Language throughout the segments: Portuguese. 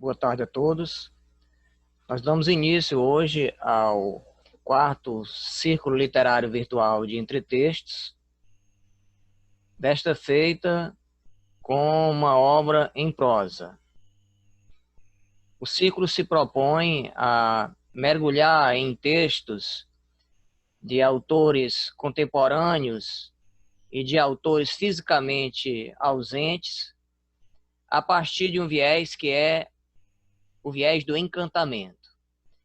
Boa tarde a todos. Nós damos início hoje ao quarto Círculo Literário Virtual de Entretextos, desta feita com uma obra em prosa. O círculo se propõe a mergulhar em textos de autores contemporâneos e de autores fisicamente ausentes, a partir de um viés que é o viés do encantamento,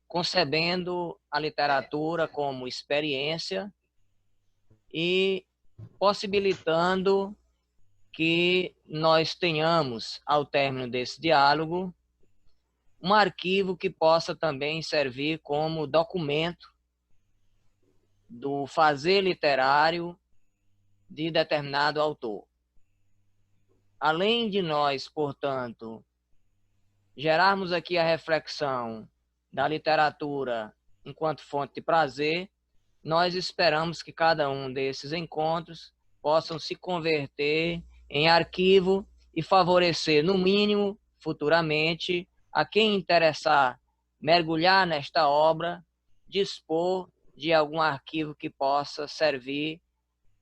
concebendo a literatura como experiência e possibilitando que nós tenhamos, ao término desse diálogo, um arquivo que possa também servir como documento do fazer literário de determinado autor. Além de nós, portanto, gerarmos aqui a reflexão da literatura enquanto fonte de prazer, nós esperamos que cada um desses encontros possam se converter em arquivo e favorecer, no mínimo, futuramente, a quem interessar mergulhar nesta obra, dispor de algum arquivo que possa servir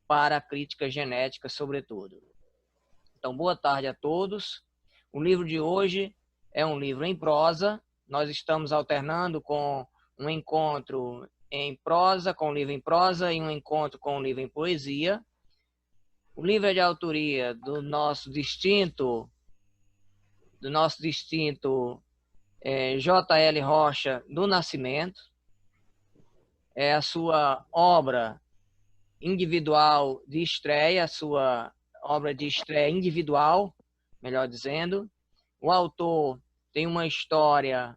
para a crítica genética, sobretudo. Então, boa tarde a todos. O livro de hoje é um livro em prosa. Nós estamos alternando com um encontro em prosa, com um livro em prosa, e um encontro com um livro em poesia. O livro é de autoria do nosso distinto J.L. Rocha do Nascimento. É a sua obra individual de estreia, a sua obra de estreia individual, melhor dizendo. O autor tem uma história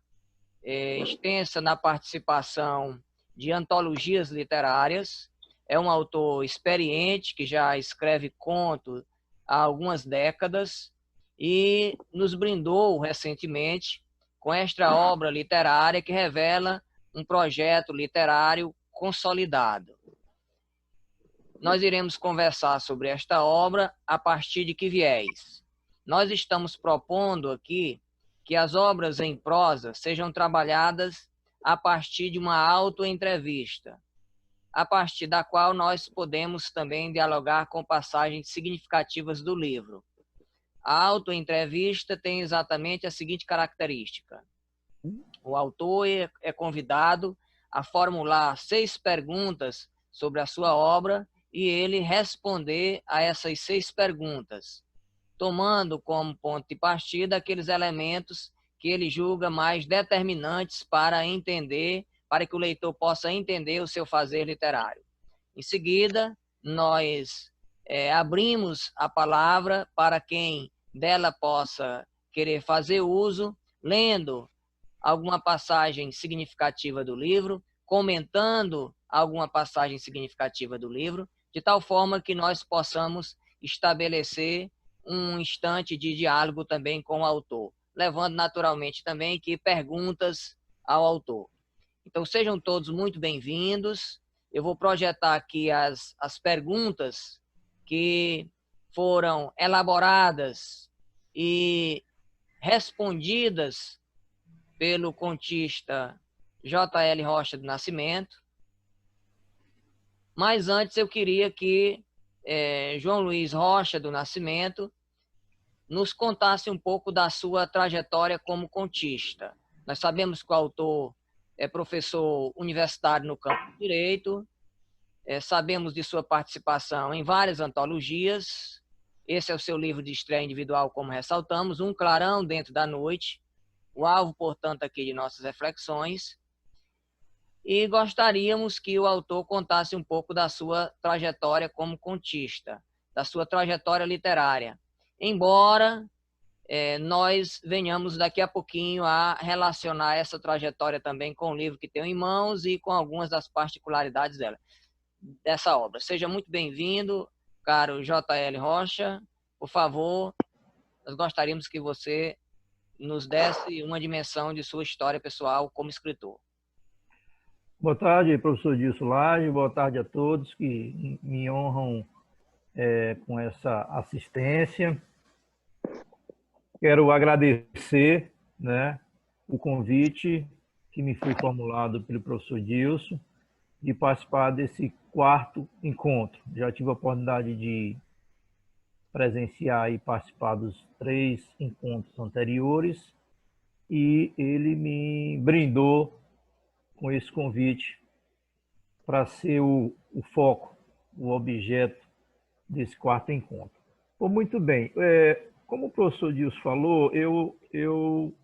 extensa na participação de antologias literárias. É um autor experiente que já escreve conto há algumas décadas e nos brindou recentemente com esta obra literária que revela um projeto literário consolidado. Nós iremos conversar sobre esta obra a partir de que viés? Nós estamos propondo aqui que as obras em prosa sejam trabalhadas a partir de uma autoentrevista, a partir da qual nós podemos também dialogar com passagens significativas do livro. A autoentrevista tem exatamente a seguinte característica: o autor é convidado a formular 6 perguntas sobre a sua obra e ele responder a essas 6 perguntas, tomando como ponto de partida aqueles elementos que ele julga mais determinantes para entender, para que o leitor possa entender o seu fazer literário. Em seguida, nós abrimos a palavra para quem dela possa querer fazer uso, lendo alguma passagem significativa do livro, comentando alguma passagem significativa do livro, de tal forma que nós possamos estabelecer um instante de diálogo também com o autor, levando naturalmente também que perguntas ao autor. Então sejam todos muito bem-vindos. Eu vou projetar aqui as perguntas que foram elaboradas e respondidas pelo contista J.L. Rocha do Nascimento. Mas antes eu queria que João Luiz Rocha do Nascimento nos contasse um pouco da sua trajetória como contista. Nós sabemos que o autor é professor universitário no campo do direito, sabemos de sua participação em várias antologias. Esse é o seu livro de estreia individual, como ressaltamos, Um Clarão Dentro da Noite, o alvo, portanto, aqui de nossas reflexões. E gostaríamos que o autor contasse um pouco da sua trajetória como contista, da sua trajetória literária. Embora nós venhamos daqui a pouquinho a relacionar essa trajetória também com o livro que tenho em mãos e com algumas das particularidades dessa obra. Seja muito bem-vindo, caro J.L. Rocha. Por favor, nós gostaríamos que você nos desse uma dimensão de sua história pessoal como escritor. Boa tarde, professor Dilson Lage. Boa tarde a todos que me honram com essa assistência. Quero agradecer né, o convite que me foi formulado pelo professor Dilson de participar desse quarto encontro. Já tive a oportunidade de presenciar e participar dos 3 encontros anteriores e ele me brindou com esse convite para ser o foco, o objeto desse quarto encontro. Bom, muito bem. Como o professor Dilson falou, eu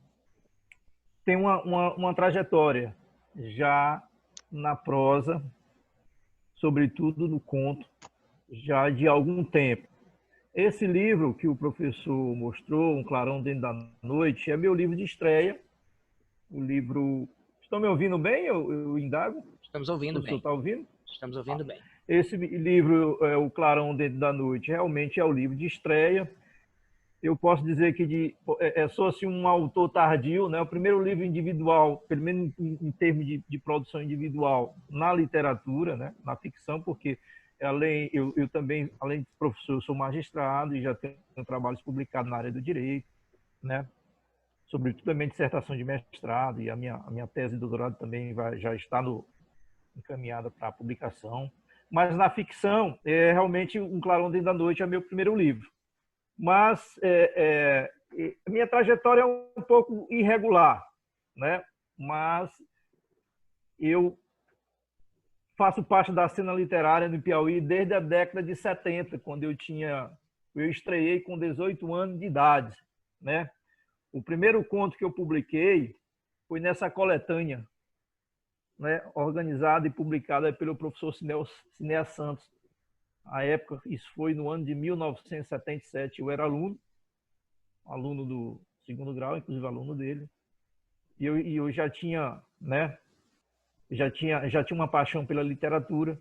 tenho uma trajetória já na prosa, sobretudo no conto, já de algum tempo. Esse livro que o professor mostrou, Um Clarão Dentro da Noite, é meu livro de estreia. O livro... Estão me ouvindo bem? Eu indago? Estamos ouvindo O senhor bem. está ouvindo? Estamos ouvindo bem. Esse livro, O Clarão Dentro da Noite, realmente é o livro de estreia. Eu posso dizer que sou assim, um autor tardio, né? O primeiro livro individual, pelo menos em termos de produção individual, na literatura, né? Na ficção, porque eu também, além de professor, sou magistrado e já tenho trabalhos publicados na área do direito, né? Sobretudo a minha dissertação de mestrado e a minha tese de doutorado também já está encaminhada para a publicação. Mas na ficção, realmente, Um Clarão Dentro da Noite é meu primeiro livro. Mas a minha trajetória é um pouco irregular, né? Mas eu faço parte da cena literária no Piauí desde a década de 70, quando eu estreiei com 18 anos de idade, né? O primeiro conto que eu publiquei foi nessa coletânea, né, organizada e publicada pelo professor Cinéas Santos. À época, isso foi no ano de 1977. Eu era aluno do segundo grau, inclusive aluno dele. E eu já tinha, né, já tinha uma paixão pela literatura.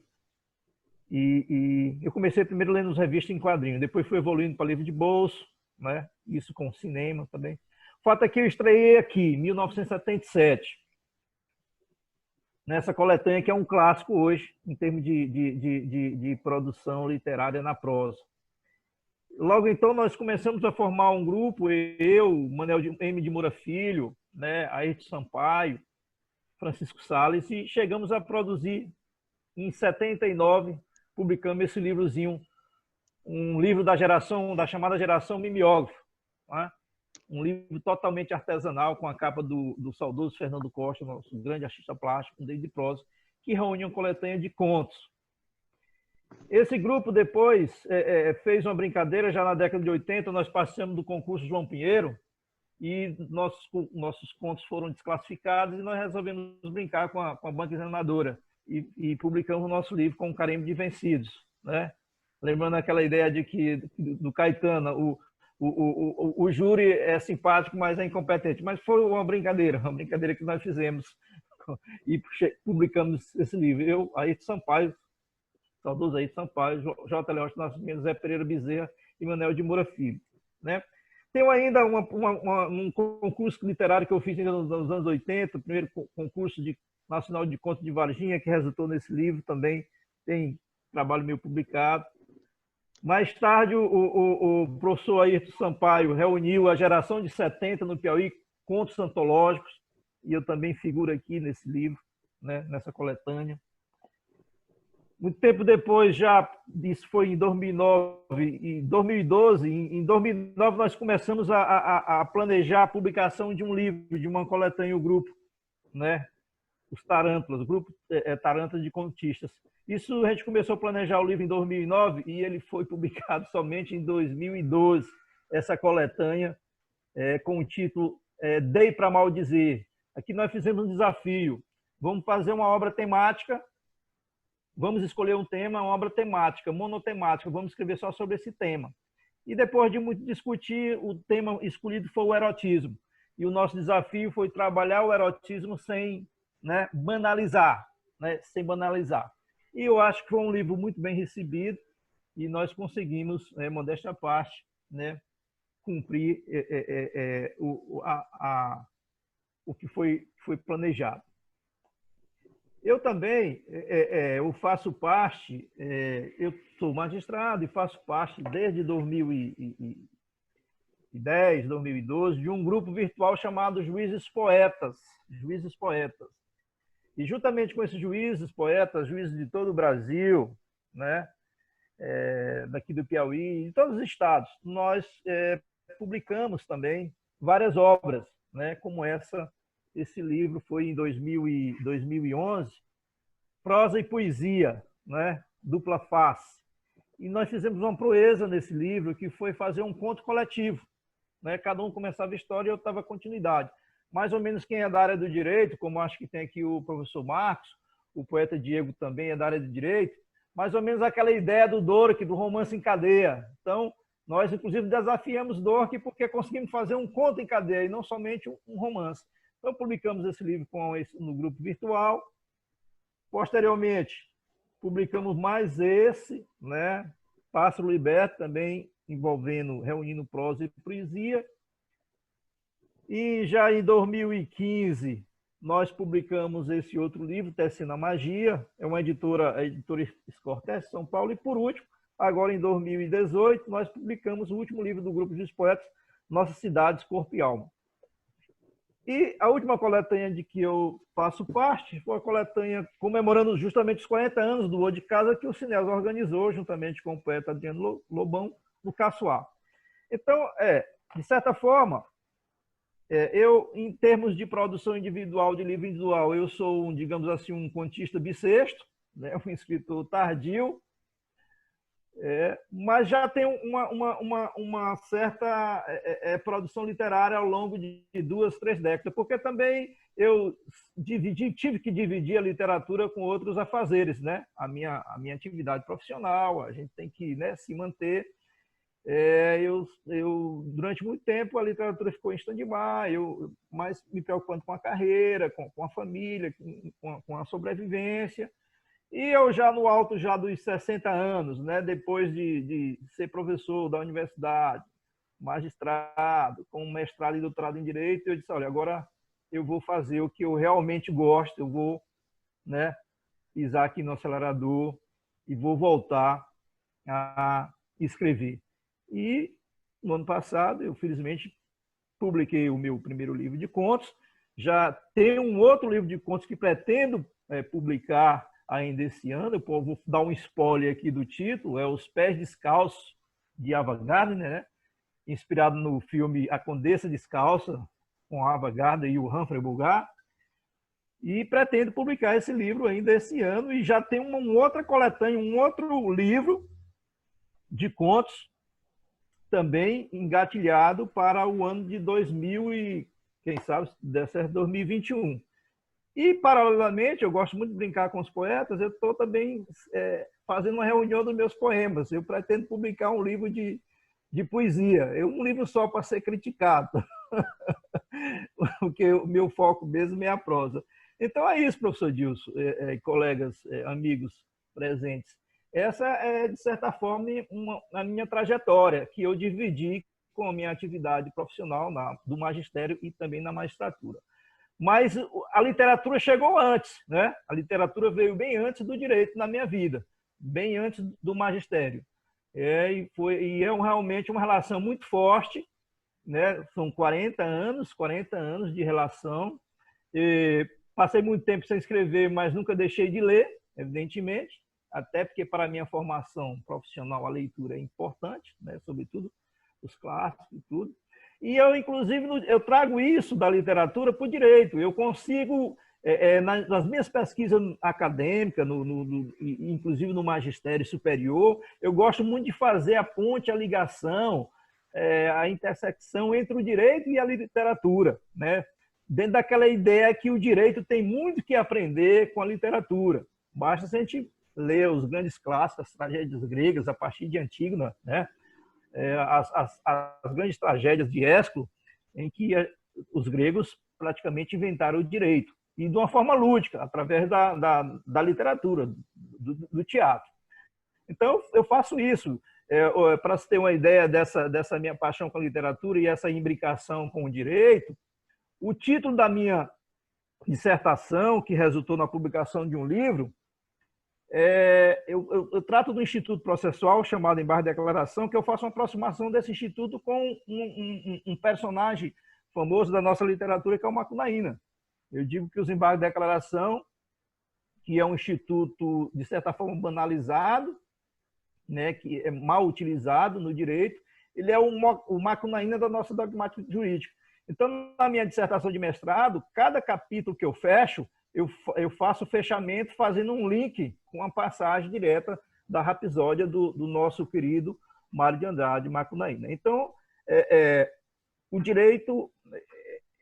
E eu comecei primeiro lendo as revistas em quadrinhos, depois fui evoluindo para livro de bolso, né, isso com cinema também. O fato é que eu estreiei aqui, em 1977. Nessa coletânea que é um clássico hoje, em termos de produção literária na prosa. Logo então, nós começamos a formar um grupo, eu, Manuel M. de Moura Filho, né, Ayrton Sampaio, Francisco Salles, e chegamos a produzir, em 79, publicamos esse livrozinho, um livro da chamada geração mimeógrafo, né? Um livro totalmente artesanal, com a capa do saudoso Fernando Costa, nosso grande artista plástico, de prosa, que reúne uma coletânea de contos. Esse grupo depois fez uma brincadeira, já na década de 80, nós passamos do concurso João Pinheiro, e nossos contos foram desclassificados, e nós resolvemos brincar com a banca examinadora, e publicamos o nosso livro com o Carimbo de Vencidos, né? Lembrando aquela ideia de que, do Caetano, o júri é simpático, mas é incompetente. Mas foi uma brincadeira que nós fizemos e publicamos esse livro. Eu, Ayrton Sampaio, saudoso Ayrton Sampaio, J. Leôncio Nascimento, Zé Pereira Bezerra e Manuel de Moura Filho, né? Tenho ainda um concurso literário que eu fiz ainda nos anos 80, o primeiro concurso nacional de contos de Varginha, que resultou nesse livro também, tem trabalho meu publicado. Mais tarde, o professor Ayrton Sampaio reuniu a geração de 70 no Piauí, contos antológicos, e eu também figuro aqui nesse livro, né, nessa coletânea. Muito tempo depois, já isso foi em 2009 e 2012, em 2009 nós começamos a planejar a publicação de um livro, de uma coletânea, o grupo, né, os Tarântulas, o grupo Tarântulas de Contistas. Isso a gente começou a planejar o livro em 2009 e ele foi publicado somente em 2012, essa coletânea, com o título Dei para Maldizer. Aqui nós fizemos um desafio. Vamos fazer uma obra temática, vamos escolher um tema, uma obra temática, monotemática, vamos escrever só sobre esse tema. E depois de muito discutir, o tema escolhido foi o erotismo. E o nosso desafio foi trabalhar o erotismo sem, né, banalizar, né, sem banalizar. E eu acho que foi um livro muito bem recebido e nós conseguimos, modéstia à parte, né, cumprir o que foi planejado. Eu também eu faço parte, eu sou magistrado e faço parte desde 2010, 2012, de um grupo virtual chamado Juízes Poetas. Juízes Poetas. E juntamente com esses juízes, poetas, juízes de todo o Brasil, né, daqui do Piauí, de todos os estados, nós publicamos também várias obras, né, como esse livro foi em 2011, Prosa e Poesia, né, dupla face. E nós fizemos uma proeza nesse livro, que foi fazer um conto coletivo, né? Cada um começava a história e eu dava continuidade. Mais ou menos quem é da área do direito, como acho que tem aqui o professor Marcos, o poeta Diego também é da área do direito, mais ou menos aquela ideia do Dworkin, do romance em cadeia. Então, nós, inclusive, desafiamos Dworkin porque conseguimos fazer um conto em cadeia e não somente um romance. Então, publicamos esse livro no grupo virtual. Posteriormente, publicamos mais esse, né? Pássaro Liberto, também reunindo prosa e poesia. E já em 2015, nós publicamos esse outro livro, Tecendo a Magia, é uma editora, a editora Escortece, São Paulo. E por último, agora em 2018, nós publicamos o último livro do Grupo dos Poetas, Nossa Cidade, Corpo e Alma. E a última coletânea de que eu faço parte foi a coletânea comemorando justamente os 40 anos do O de Casa, que o Cinesa organizou juntamente com o poeta Adriano Lobão, no Caçoar. Então, de certa forma, eu, em termos de produção individual, de livro individual, eu sou, digamos assim, um contista bissexto, né, um escritor tardio, mas já tenho uma certa produção literária ao longo de 2, 3 décadas, porque também eu tive que dividir a literatura com outros afazeres, né? A minha atividade profissional, a gente tem que, né, se manter. Durante muito tempo, a literatura ficou em stand-by, mais me preocupando com a carreira, com a família, com a sobrevivência. E eu já no alto já dos 60 anos, né, depois de ser professor da universidade, magistrado, com mestrado e doutorado em Direito, eu disse, olha, agora eu vou fazer o que eu realmente gosto, eu vou, né, pisar aqui no acelerador e vou voltar a escrever. E no ano passado, eu felizmente publiquei o meu primeiro livro de contos, já tenho um outro livro de contos que pretendo publicar ainda esse ano. Eu vou dar um spoiler aqui do título, é Os Pés Descalços, de Ava Gardner, né? Inspirado no filme A Condessa Descalça, com a Ava Gardner e o Humphrey Bogart. E pretendo publicar esse livro ainda esse ano, e já tem uma outra coletânea, um outro livro de contos, também engatilhado para o ano de 2000 e, quem sabe, der certo, 2021. E, paralelamente, eu gosto muito de brincar com os poetas, eu estou também fazendo uma reunião dos meus poemas. Eu pretendo publicar um livro de poesia, um livro só para ser criticado, porque o meu foco mesmo é a prosa. Então é isso, professor Dilson, colegas, amigos presentes. Essa é, de certa forma, a minha trajetória, que eu dividi com a minha atividade profissional do magistério e também na magistratura. Mas a literatura chegou antes, né? A literatura veio bem antes do direito na minha vida, bem antes do magistério. E é realmente uma relação muito forte, né? São 40 anos de relação. Passei muito tempo sem escrever, mas nunca deixei de ler, evidentemente, até porque para a minha formação profissional a leitura é importante, né? Sobretudo os clássicos e tudo. E eu, inclusive, eu trago isso da literatura para o direito. Eu consigo, nas minhas pesquisas acadêmicas, inclusive no magistério superior, eu gosto muito de fazer a ponte, a ligação, a intersecção entre o direito e a literatura, né? Dentro daquela ideia que o direito tem muito que aprender com a literatura. Basta a gente ler os grandes clássicos, as tragédias gregas, a partir de Antígona, né? As grandes tragédias de Ésquilo, em que os gregos praticamente inventaram o direito, e de uma forma lúdica, através da literatura, do teatro. Então, eu faço isso. Para você ter uma ideia dessa minha paixão com a literatura e essa imbricação com o direito, o título da minha dissertação, que resultou na publicação de um livro, Eu trato do instituto processual chamado Embargo de Declaração, que eu faço uma aproximação desse instituto com um personagem famoso da nossa literatura, que é o Macunaína. Eu digo que os embargos de declaração, que é um instituto, de certa forma, banalizado, né, que é mal utilizado no direito, ele é o Macunaína da nossa dogmática jurídica. Então, na minha dissertação de mestrado, cada capítulo que eu fecho, eu faço o fechamento fazendo um link com a passagem direta da rapsódia do nosso querido Mário de Andrade Macunaína. Então, o direito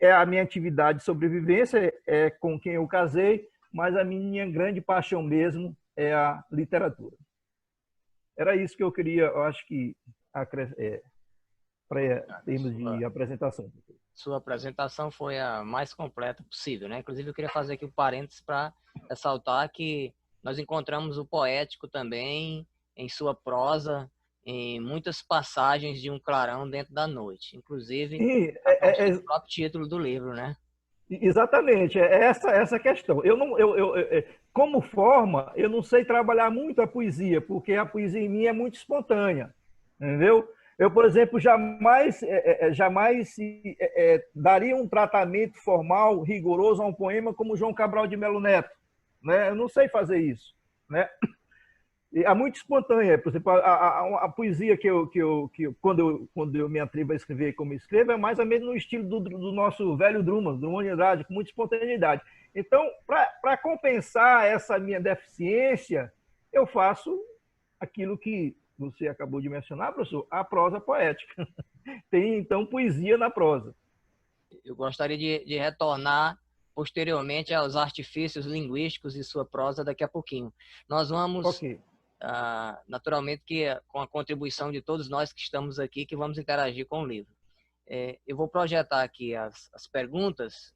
é a minha atividade de sobrevivência, é com quem eu casei, mas a minha grande paixão mesmo é a literatura. Era isso que eu queria, eu acho que, para termos de apresentação. Sua apresentação foi a mais completa possível, né? Inclusive, eu queria fazer aqui um parênteses para ressaltar que nós encontramos o poético também em sua prosa, em muitas passagens de Um Clarão Dentro da Noite. Inclusive, o próprio título do livro, né? Exatamente, é essa questão. Como forma, eu não sei trabalhar muito a poesia, porque a poesia em mim é muito espontânea, entendeu? Eu, por exemplo, jamais daria um tratamento formal, rigoroso a um poema como João Cabral de Melo Neto, né? Eu não sei fazer isso, né? É muito espontânea. Por exemplo, a poesia quando eu me atrevo a escrever como escrevo, é mais ou menos no estilo do nosso velho Drummond de Andrade, com muita espontaneidade. Então, para compensar essa minha deficiência, eu faço aquilo que você acabou de mencionar, professor, a prosa poética. Tem, então, poesia na prosa. Eu gostaria de retornar posteriormente aos artifícios linguísticos de sua prosa daqui a pouquinho. Nós vamos... Okay. Naturalmente que com a contribuição de todos nós que estamos aqui, que vamos interagir com o livro. Eu vou projetar aqui as perguntas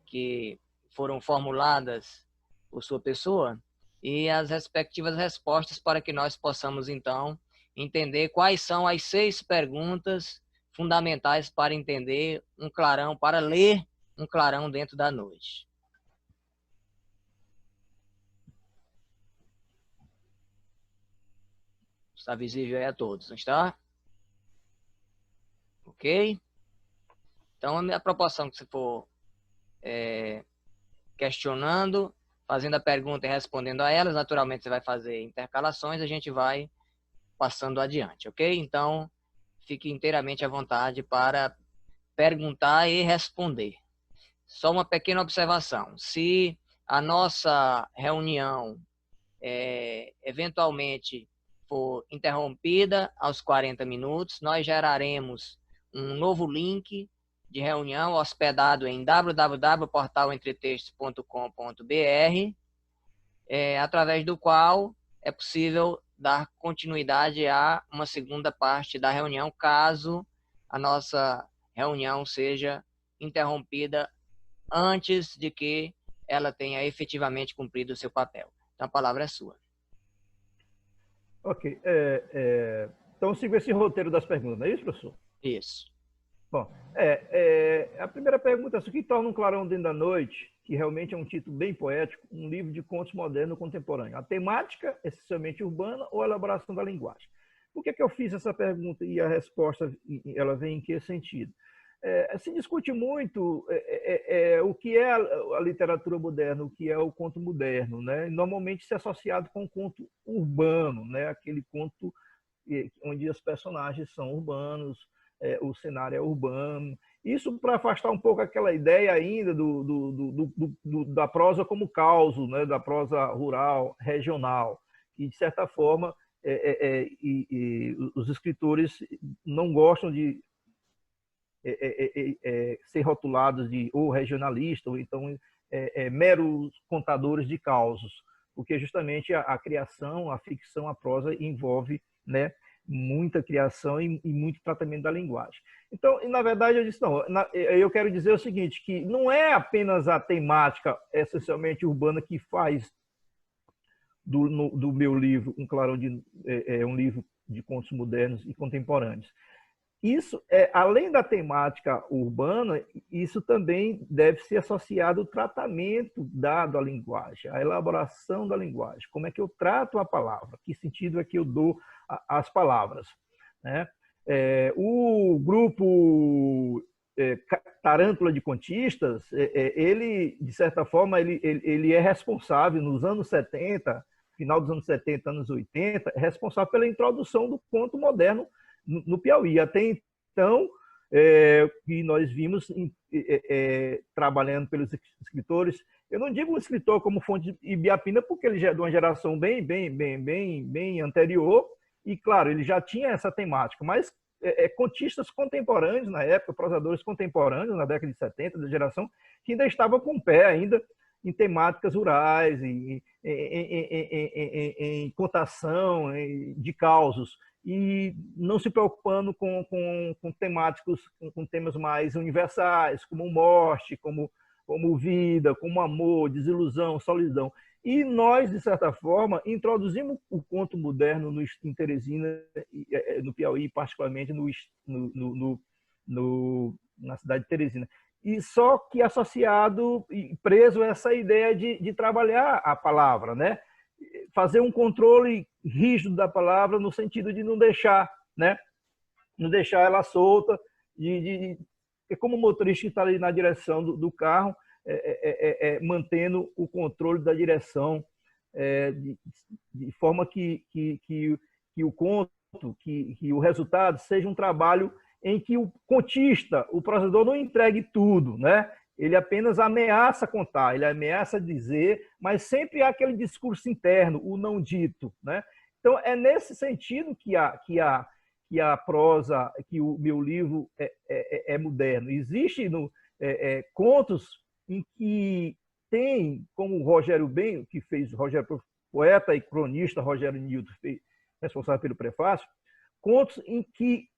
que foram formuladas por sua pessoa e as respectivas respostas para que nós possamos, então, entender quais são as 6 perguntas fundamentais para entender um clarão, para ler um clarão dentro da noite. Está visível aí a todos, não está? Ok? Então, a proporção que você for questionando, fazendo a pergunta e respondendo a elas, naturalmente você vai fazer intercalações, a gente vai passando adiante, ok? Então, fique inteiramente à vontade para perguntar e responder. Só uma pequena observação. Se a nossa reunião eventualmente for interrompida aos 40 minutos, nós geraremos um novo link de reunião hospedado em www.portalentretextos.com.br, através do qual é possível dar continuidade a uma segunda parte da reunião, caso a nossa reunião seja interrompida antes de que ela tenha efetivamente cumprido o seu papel. Então, a palavra é sua. Ok. Então, sigo esse roteiro das perguntas, não é isso, professor? Isso. Bom, a primeira pergunta é: o que torna Um Clarão Dentro da Noite, que realmente é um título bem poético, um livro de contos moderno contemporâneo? A temática, essencialmente urbana, ou a elaboração da linguagem? Por que eu fiz essa pergunta e a resposta ela vem em que sentido? Se discute muito o que é a literatura moderna, o que é o conto moderno, né? Normalmente isso é associado com o conto urbano, né? Aquele conto onde os personagens são urbanos, o cenário é urbano. Isso para afastar um pouco aquela ideia ainda da prosa como causo, né? Da prosa rural, regional, que de certa forma os escritores não gostam de ser rotulados de ou regionalistas, ou então meros contadores de causos, porque justamente a criação, a ficção, a prosa envolve, né, muita criação e muito tratamento da linguagem. Então, na verdade, eu disse, não, eu quero dizer o seguinte, que não é apenas a temática essencialmente urbana que faz do meu livro Um Clarão um livro de contos modernos e contemporâneos. isso, além da temática urbana, isso também deve ser associado ao tratamento dado à linguagem, à elaboração da linguagem. Como é que eu trato a palavra? Que sentido é que eu dou às palavras? Né? O grupo Tarântula de Contistas, ele, de certa forma, ele é responsável, nos anos 70, final dos anos 70, anos 80, é responsável pela introdução do conto moderno no Piauí. Até então, que nós vimos trabalhando pelos escritores, eu não digo um escritor como Fonte de Ibiapina, porque ele já é de uma geração bem anterior, e, claro, ele já tinha essa temática, mas contistas contemporâneos na época, prosadores contemporâneos na década de 70, da geração, que ainda estavam com o pé ainda em temáticas rurais, em contação de causos, e não se preocupando com temáticos, com temas mais universais, como morte, como vida, como amor, desilusão, solidão. E nós, de certa forma, introduzimos o conto moderno em Teresina, no Piauí, particularmente na cidade de Teresina. E só que associado e preso a essa ideia de trabalhar a palavra, né? Fazer um controle rígido da palavra no sentido de não deixar, né? Não deixar ela solta, como o motorista está ali na direção do carro, mantendo o controle da direção, de forma que o conto, que o resultado seja um trabalho em que o contista, o prosador, não entregue tudo, né? Ele apenas ameaça contar, ele ameaça dizer, mas sempre há aquele discurso interno, o não dito, né? Então, é nesse sentido que a prosa, que o meu livro é moderno. Existe contos em que tem, como o Rogério Ben, que fez, Rogério, poeta e cronista, Rogério Nilton, responsável pelo prefácio, contos em que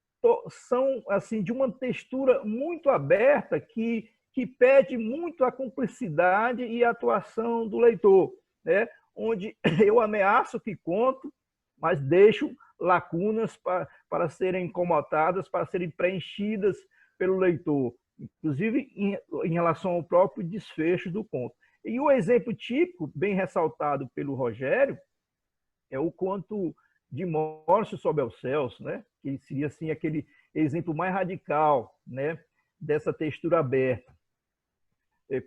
são assim de uma textura muito aberta, que pede muito a cumplicidade e a atuação do leitor, né? Onde eu ameaço que conto, mas deixo lacunas para serem comotadas, para serem preenchidas pelo leitor, inclusive em relação ao próprio desfecho do conto. E o exemplo típico, bem ressaltado pelo Rogério, é o conto de Mórcio sob os céus, né? Que seria assim aquele exemplo mais radical, né? Dessa textura aberta.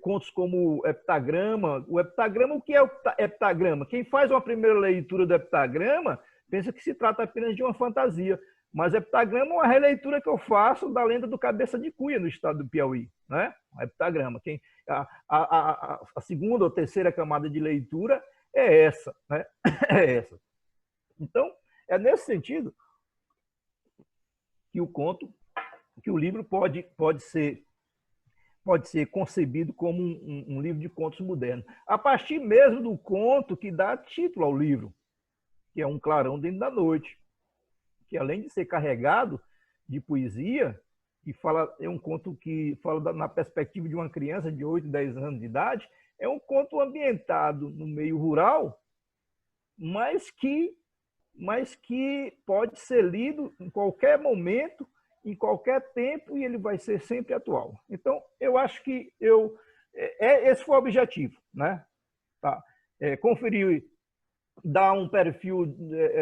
Contos como o heptagrama. O que é o heptagrama? Quem faz uma primeira leitura do heptagrama pensa que se trata apenas de uma fantasia, mas heptagrama é uma releitura que eu faço da lenda do Cabeça de Cuia no estado do Piauí, né? O heptagrama. A segunda ou terceira camada de leitura é essa, né? É essa. Então, é nesse sentido que o livro pode ser concebido como um livro de contos modernos, a partir mesmo do conto que dá título ao livro, que é Um Clarão Dentro da Noite, que além de ser carregado de poesia, é um conto que fala na perspectiva de uma criança de 8, 10 anos de idade, é um conto ambientado no meio rural, mas que pode ser lido em qualquer momento, em qualquer tempo, e ele vai ser sempre atual. Então, eu acho que esse foi o objetivo, né? Tá? Conferir, dar um perfil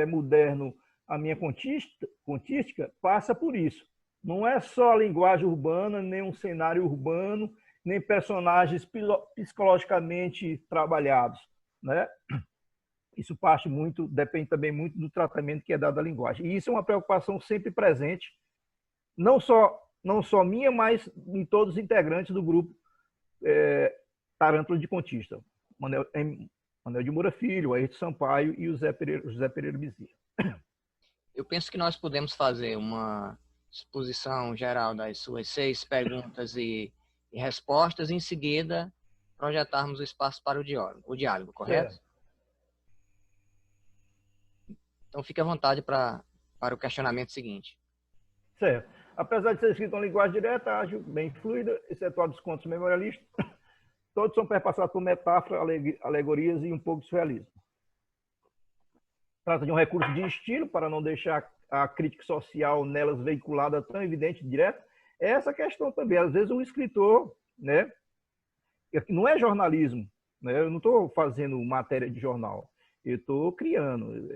moderno à minha contística, passa por isso. Não é só a linguagem urbana, nem um cenário urbano, nem personagens psicologicamente trabalhados, né? Isso depende também muito do tratamento que é dado à linguagem. E isso é uma preocupação sempre presente, não só minha, mas em todos os integrantes do grupo Tarântula de Contista. Manuel de Moura Filho, Ayrton Sampaio e o José Pereira Bezerra. Eu penso que nós podemos fazer uma exposição geral das suas 6 perguntas e respostas, e em seguida projetarmos o espaço para o diálogo, correto? Então, fique à vontade para o questionamento seguinte. Certo. Apesar de ser escrito em linguagem direta, ágil, bem fluida, excetuado os contos memorialistas, todos são perpassados por metáfora, alegorias e um pouco de surrealismo. Trata de um recurso de estilo para não deixar a crítica social nelas veiculada tão evidente e direta, é essa questão também. Às vezes o escritor, né, não é jornalismo, né, eu não estou fazendo matéria de jornal, eu estou criando,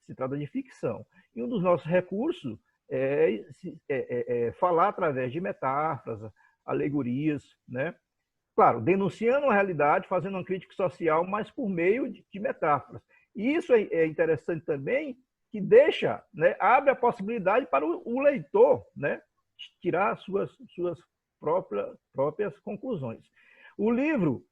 se trata de ficção. E um dos nossos recursos é falar através de metáforas, alegorias, né? Claro, denunciando a realidade, fazendo uma crítica social, mas por meio de metáforas. E isso é interessante também, que deixa, né, abre a possibilidade para o leitor, né, tirar suas próprias conclusões. O livro,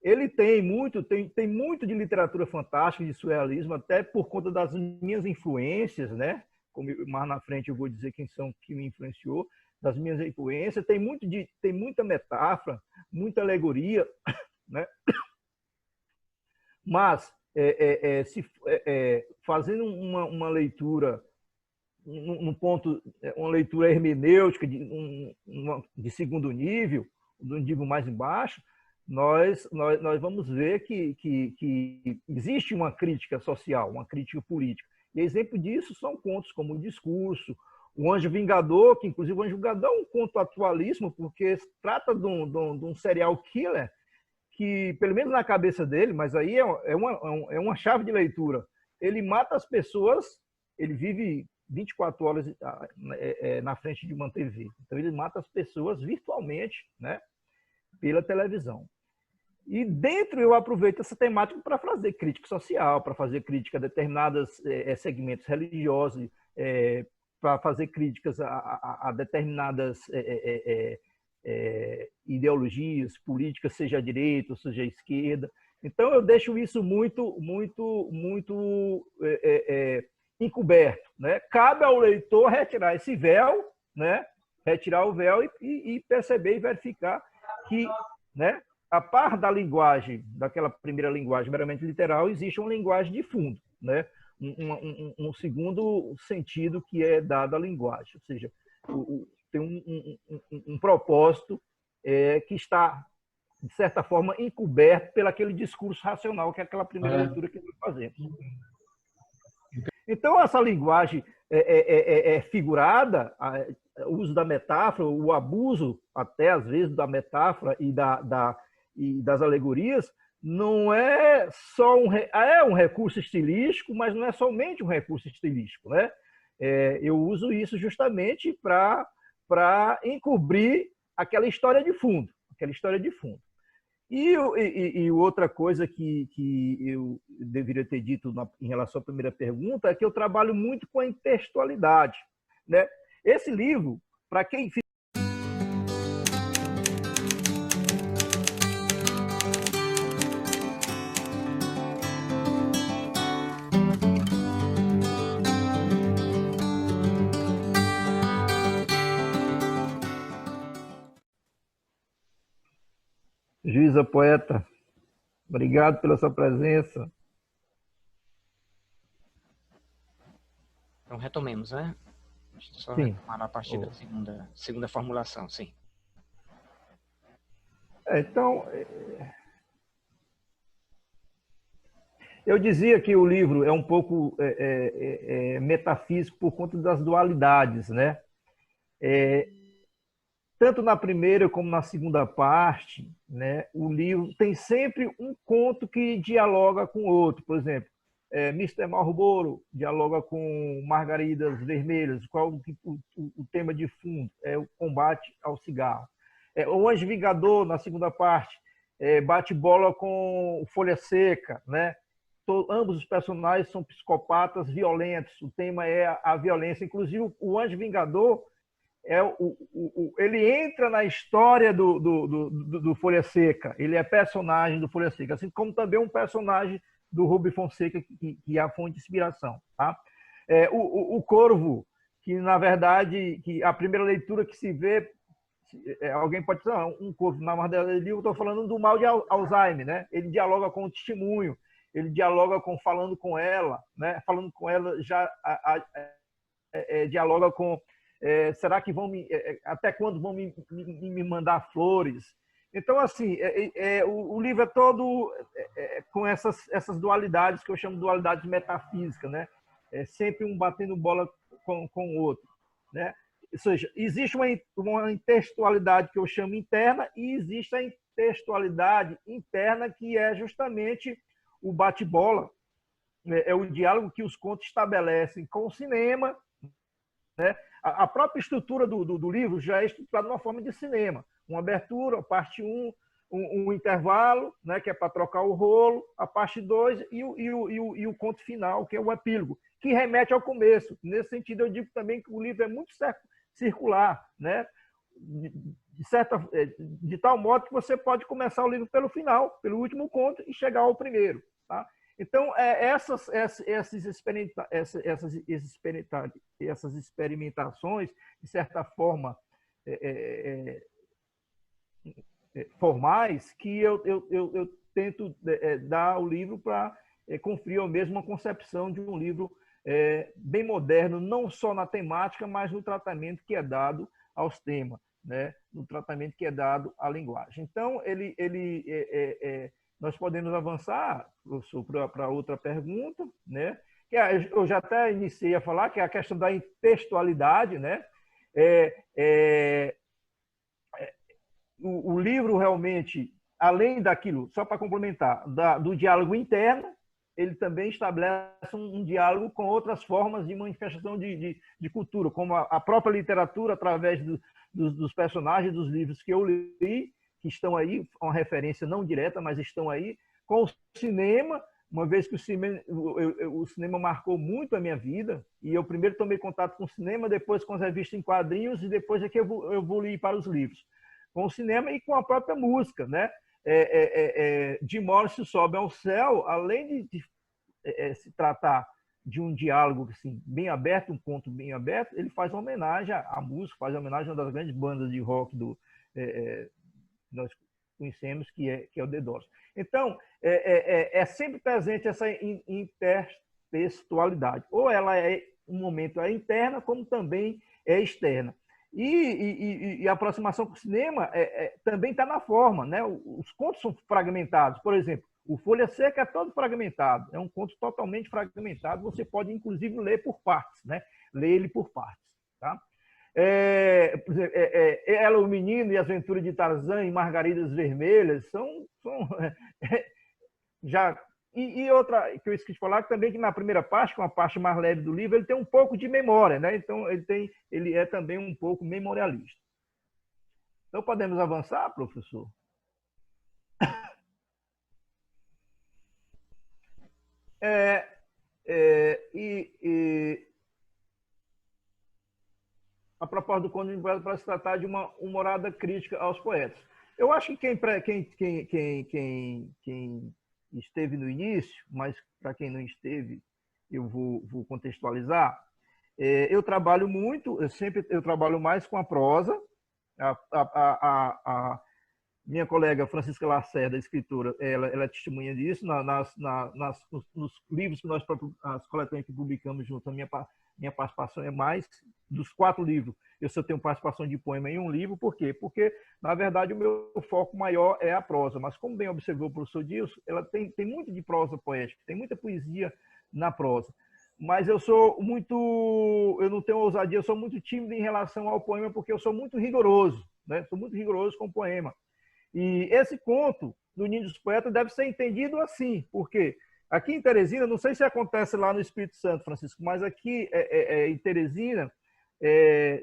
ele tem muito de literatura fantástica, de surrealismo, até por conta das minhas influências, né? Como mais na frente eu vou dizer quem são que me influenciou, das minhas influências, tem muita metáfora, muita alegoria, né? Mas fazendo uma leitura, uma leitura hermenêutica de segundo nível, do nível mais embaixo, nós vamos ver que existe uma crítica social, uma crítica política. E exemplo disso são contos como O Discurso, O Anjo Vingador, que inclusive o Anjo Vingador é um conto atualíssimo, porque trata de um serial killer que, pelo menos na cabeça dele, mas aí é uma chave de leitura, ele mata as pessoas, ele vive 24 horas na frente de uma TV. Então ele mata as pessoas virtualmente, né, pela televisão. E dentro eu aproveito essa temática para fazer crítica social, para fazer crítica a determinados segmentos religiosos, para fazer críticas a determinadas ideologias políticas, seja a direita ou seja a esquerda. Então eu deixo isso muito encoberto, né? Cabe ao leitor retirar esse véu, né? Retirar o véu e perceber e verificar que, né, a par da linguagem, daquela primeira linguagem meramente literal, existe uma linguagem de fundo, né? Um segundo sentido que é dado à linguagem, ou seja, tem um propósito que está, de certa forma, encoberto pelo aquele discurso racional, que é aquela primeira leitura que nós fazemos. Então, essa linguagem figurada, o uso da metáfora, o abuso, até às vezes, da metáfora e das alegorias, não é só um recurso estilístico, mas não é somente um recurso estilístico, né? Eu uso isso justamente para encobrir aquela história de fundo, E outra coisa que eu deveria ter dito em relação à primeira pergunta é que eu trabalho muito com a intertextualidade, né? Esse livro, para quem Juíza Poeta, obrigado pela sua presença. Então, retomemos, né? Só Sim. retomar a partir da segunda formulação, sim. Então, eu dizia que o livro é um pouco metafísico por conta das dualidades, né? Tanto na primeira como na segunda parte, né, o livro tem sempre um conto que dialoga com o outro. Por exemplo, Mr. Marlboro dialoga com Margaridas Vermelhas. Qual o tema de fundo? É o combate ao cigarro. O Anjo Vingador, na segunda parte, bate bola com Folha Seca, né? Ambos os personagens são psicopatas violentos. O tema é a violência. Inclusive, o Anjo Vingador ele entra na história do Folha Seca. Ele é personagem do Folha Seca, assim como também um personagem do Rubem Fonseca, que é a fonte de inspiração. Tá? O Corvo, que na verdade, que a primeira leitura que se vê, alguém pode dizer, um corvo, na verdade, eu estou falando do mal de Alzheimer, né? Ele dialoga com o testemunho, ele dialoga falando com ela, né? Falando com ela já dialoga com será que vão até quando vão me mandar flores? Então, assim, o livro é todo com essas dualidades que eu chamo de dualidades metafísicas, né? é sempre um batendo bola com o outro, né? Ou seja, existe uma intertextualidade que eu chamo interna e existe a intertextualidade interna, que é justamente o bate-bola, é o diálogo que os contos estabelecem com o cinema, né? A própria estrutura do livro já é estruturada de uma forma de cinema. Uma abertura, parte 1, um intervalo, né, que é para trocar o rolo, a parte 2 e o conto final, que é o epílogo, que remete ao começo. Nesse sentido, eu digo também que o livro é muito circular, né? De tal modo que você pode começar o livro pelo final, pelo último conto, e chegar ao primeiro. Tá? Então, essas experimentações, de certa forma, formais, que eu tento dar ao livro para conferir eu mesmo uma concepção de um livro bem moderno, não só na temática, mas no tratamento que é dado aos temas, né? No tratamento que é dado à linguagem. Então, nós podemos avançar, professor, para outra pergunta, né? Que eu já até iniciei a falar, que é a questão da intertextualidade, né? O livro realmente, além daquilo, só para complementar, do diálogo interno, ele também estabelece um diálogo com outras formas de manifestação de cultura, como a própria literatura, através dos personagens dos livros que eu li, que estão aí, uma referência não direta, mas estão aí, com o cinema, uma vez que o cinema marcou muito a minha vida, e eu primeiro tomei contato com o cinema, depois com as revistas em quadrinhos, e depois é que eu evoluí para os livros. Com o cinema e com a própria música, né? Jim Morrison Sobe ao Céu, além de se tratar de um diálogo assim, bem aberto, um conto bem aberto, ele faz uma homenagem à música, faz uma homenagem a uma das grandes bandas de rock nós conhecemos, que é o The Doors. Então, sempre presente essa intertextualidade. Ou ela um momento interna, como também é externa. E a aproximação com o cinema também está na forma, né? Os contos são fragmentados. Por exemplo, o Folha Seca é todo fragmentado, é um conto totalmente fragmentado. Você pode, inclusive, ler por partes, né? Ler ele por partes. Tá? Por exemplo, Ela, o Menino e as Aventuras de Tarzan e Margaridas Vermelhas são já. E outra que eu esqueci de falar, também que na primeira parte, que é uma parte mais leve do livro, ele tem um pouco de memória, né? Então ele é também um pouco memorialista. Então podemos avançar, professor? A proposta do Conde de Poeta para se tratar de uma humorada crítica aos poetas. Eu acho que quem esteve no início, mas para quem não esteve, eu vou contextualizar. Eu trabalho muito, eu trabalho mais com a prosa. A minha colega Francisca Lacerda, escritora, ela é testemunha disso nos livros que as coletâneas que publicamos junto. A minha participação é mais dos 4 livros. Eu só tenho participação de poema em um livro. Por quê? Porque, na verdade, o meu foco maior é a prosa. Mas, como bem observou o professor Dilson, ela tem muito de prosa poética, tem muita poesia na prosa. Mas eu não tenho ousadia, eu sou muito tímido em relação ao poema, porque eu sou muito rigoroso, né? Sou muito rigoroso com o poema. E esse conto do Ninho dos Poetas deve ser entendido assim, porque aqui em Teresina, não sei se acontece lá no Espírito Santo, Francisco, mas aqui em Teresina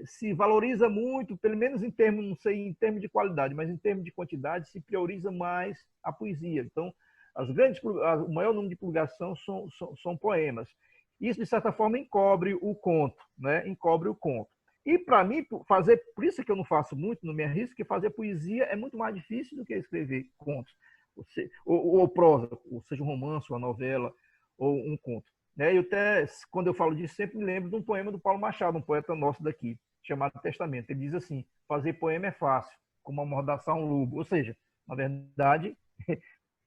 se valoriza muito, pelo menos em termos, não sei em termos de qualidade, mas em termos de quantidade, se prioriza mais a poesia. Então, o maior número de publicação são poemas. Isso, de certa forma, encobre o conto, né? Encobre o conto. E, para mim, por isso que eu não faço muito, não me arrisco, que fazer poesia é muito mais difícil do que escrever contos, ou prosa, ou seja, um romance, uma novela, ou um conto. Eu até, quando eu falo disso, sempre me lembro de um poema do Paulo Machado, um poeta nosso daqui, chamado Testamento. Ele diz assim: fazer poema é fácil, como amordaçar um lobo. Ou seja, na verdade,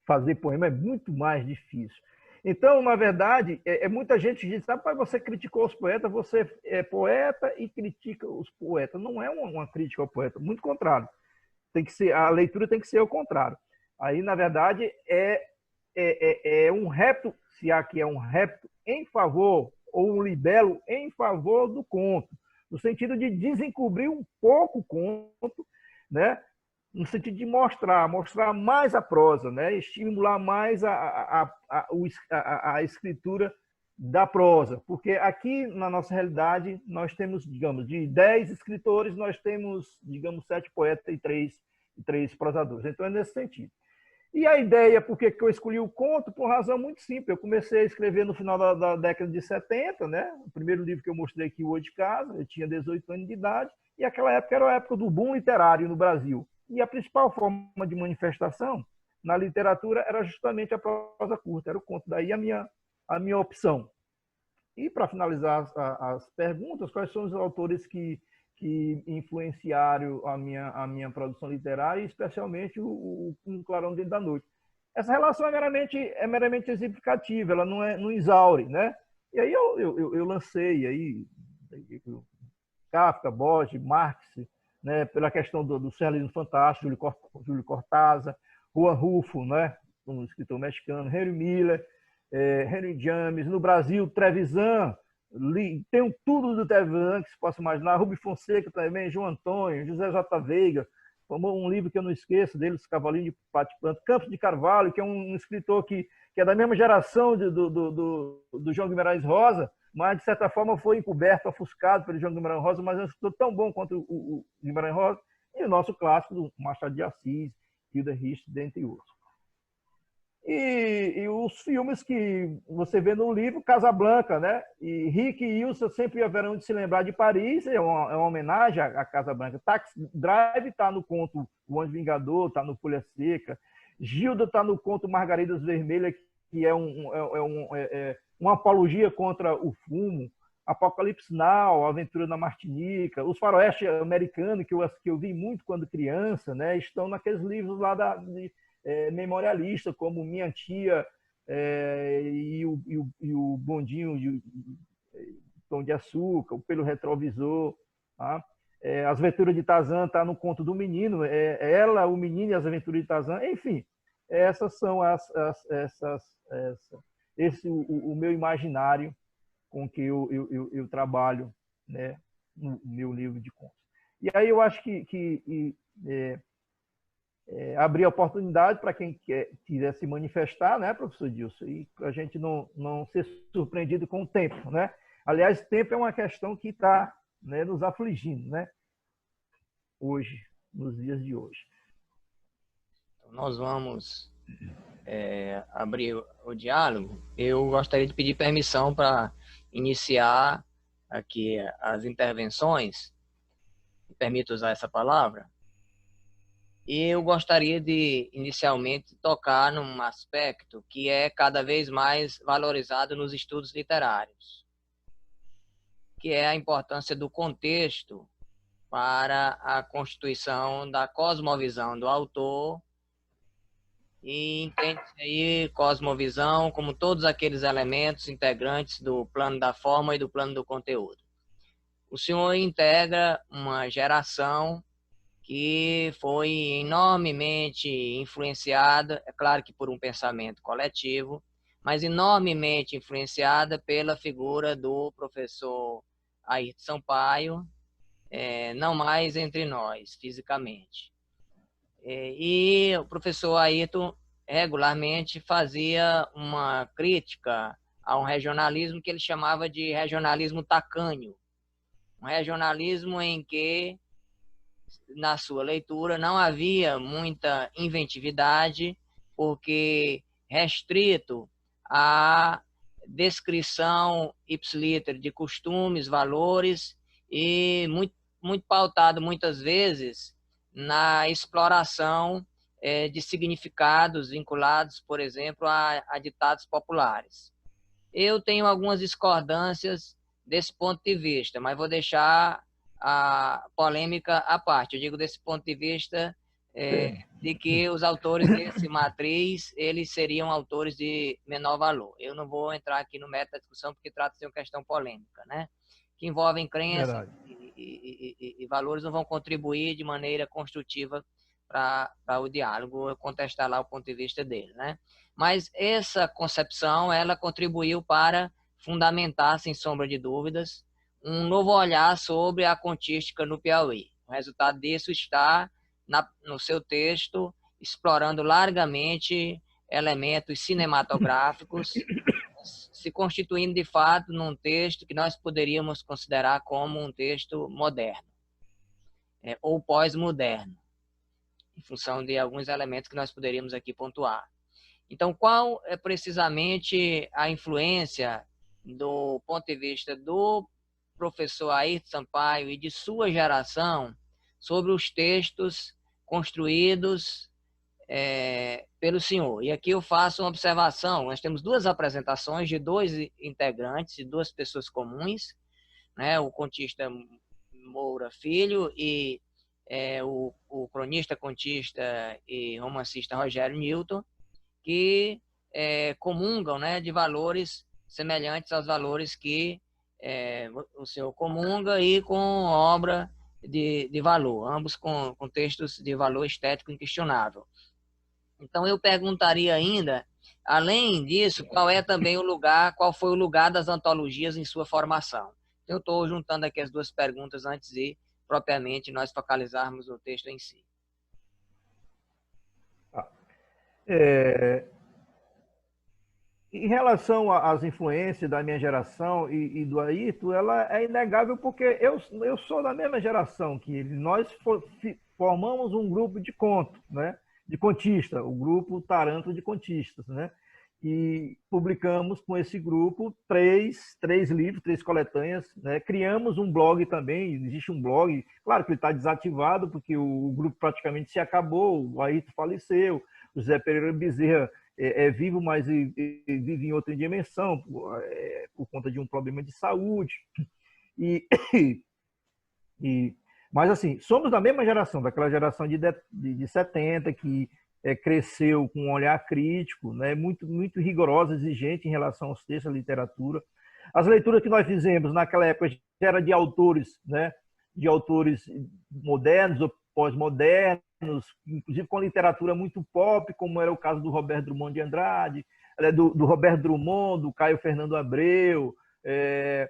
fazer poema é muito mais difícil. Então, na verdade, muita gente diz: sabe, você criticou os poetas, você é poeta e critica os poetas. Não é uma crítica ao poeta, muito contrário. A leitura tem que ser o contrário. Aí, na verdade, é um repto, se aqui é um repto em favor ou um libelo em favor do conto, no sentido de desencobrir um pouco o conto, né? No sentido de mostrar mais a prosa, né? Estimular mais a escritura da prosa, porque aqui na nossa realidade nós temos, digamos, de 10 escritores, nós temos, digamos, 7 poetas e 3 prosadores. Então é nesse sentido. E a ideia, por que eu escolhi o conto? Por razão muito simples. Eu comecei a escrever no final da década de 70, né? O primeiro livro que eu mostrei aqui, O Oi de Casa, eu tinha 18 anos de idade, e aquela época era a época do boom literário no Brasil. E a principal forma de manifestação na literatura era justamente a prosa curta, era o conto. Daí a minha opção. E para finalizar as perguntas, quais são os autores que influenciaram a minha produção literária, e especialmente o Clarão Dentro da Noite. Essa relação é meramente exemplificativa, ela não exaure, né? E aí eu lancei aí Kafka, Borges, Marx, né, pela questão do surrealismo fantástico, Júlio Cortázar, Juan Rulfo, né, um escritor mexicano, Henry Miller, Henry James, no Brasil, Trevisan, tem tudo do Trevisan que se possa imaginar, Rubem Fonseca também, João Antônio, José J. Veiga, um livro que eu não esqueço dele, Os Cavalinhos de Pátio Planto, Campos de Carvalho, que é um escritor que é da mesma geração do João Guimarães Rosa, mas de certa forma foi encoberto, ofuscado pelo João Guimarães Rosa, mas é um escritor tão bom quanto o Guimarães Rosa, e o nosso clássico do Machado de Assis, Hilda Rich, dentre outros. E os filmes que você vê no livro, Casablanca, né? E Rick e Ilsa sempre haverão de se lembrar de Paris, é uma homenagem à Casablanca. Taxi Drive está no conto O Anjo Vingador, está no Folha Seca. Gilda está no conto Margaridas Vermelhas, que é uma apologia contra o fumo. Apocalipse Now, Aventura na Martinica, os faroeste americanos, que eu vi muito quando criança, né? Estão naqueles livros lá memorialista, como Minha Tia e o Bondinho de Pão de Açúcar, o Pelo Retrovisor. Tá? As Aventuras de Tarzan está no Conto do Menino, ela, o menino e as Aventuras de Tarzan. Enfim, essas são o meu imaginário com que eu trabalho, né, no meu livro de contos. E aí eu acho que abrir a oportunidade para quem quiser se manifestar, né, professor Dilson, e a gente não ser surpreendido com o tempo, né? Aliás, tempo é uma questão que está, né, nos afligindo, né? Hoje, nos dias de hoje. Nós vamos abrir o diálogo. Eu gostaria de pedir permissão para iniciar aqui as intervenções. Me permito usar essa palavra? E eu gostaria de, inicialmente, tocar num aspecto que é cada vez mais valorizado nos estudos literários, que é a importância do contexto para a constituição da cosmovisão do autor, e entende-se aí cosmovisão como todos aqueles elementos integrantes do plano da forma e do plano do conteúdo. O senhor integra uma geração que foi enormemente influenciada, é claro que por um pensamento coletivo, mas enormemente influenciada pela figura do professor Ayrton Sampaio, não mais entre nós, fisicamente. E o professor Ayrton regularmente fazia uma crítica a um regionalismo que ele chamava de regionalismo tacanho, um regionalismo em que, na sua leitura, não havia muita inventividade, porque restrito à descrição ipsiliter de costumes, valores, e muito pautado, muitas vezes, na exploração de significados vinculados, por exemplo, a ditados populares. Eu tenho algumas discordâncias desse ponto de vista, mas vou deixar a polêmica à parte. Eu digo desse ponto de vista de que os autores desse matriz, eles seriam autores de menor valor. Eu não vou entrar aqui no mérito da discussão, porque trata-se de uma questão polêmica, né? Que envolvem crenças e valores, não vão contribuir de maneira construtiva para o diálogo, contestar lá o ponto de vista dele, né? Mas essa concepção, ela contribuiu para fundamentar, sem sombra de dúvidas, um novo olhar sobre a contística no Piauí. O resultado disso está no seu texto, explorando largamente elementos cinematográficos, se constituindo de fato num texto que nós poderíamos considerar como um texto moderno, ou pós-moderno, em função de alguns elementos que nós poderíamos aqui pontuar. Então, qual é precisamente a influência do ponto de vista do professor Ayrton Sampaio e de sua geração sobre os textos construídos pelo senhor? E aqui eu faço uma observação. Nós temos duas apresentações de dois integrantes, de duas pessoas comuns, né? O contista Moura Filho e o cronista, contista e romancista Rogério Newton, que comungam, né, de valores semelhantes aos valores que o senhor comunga, e com obra de valor, ambos com textos de valor estético inquestionável. Então eu perguntaria ainda, além disso, qual foi o lugar das antologias em sua formação? Eu estou juntando aqui as duas perguntas antes de propriamente nós focalizarmos o texto em si. Em relação às influências da minha geração e do Ayrton, ela é inegável, porque eu sou da mesma geração que ele. Nós formamos um grupo de conto, né? De contista, o grupo Taranto de Contistas, né? E publicamos com esse grupo três livros, 3 coletâneas, né? Criamos um blog também, existe um blog, claro que ele está desativado, porque o grupo praticamente se acabou, o Ayrton faleceu, o Zé Pereira Bezerra é vivo, mas vive em outra dimensão, por conta de um problema de saúde. Mas, assim, somos da mesma geração, daquela geração de 70, que cresceu com um olhar crítico, né, muito, muito rigorosa, exigente em relação aos textos, à literatura. As leituras que nós fizemos naquela época já era de autores, né, de autores modernos ou pós-modernos, inclusive com literatura muito pop, como era o caso do Roberto Drummond de Andrade, do Roberto Drummond, do Caio Fernando Abreu, e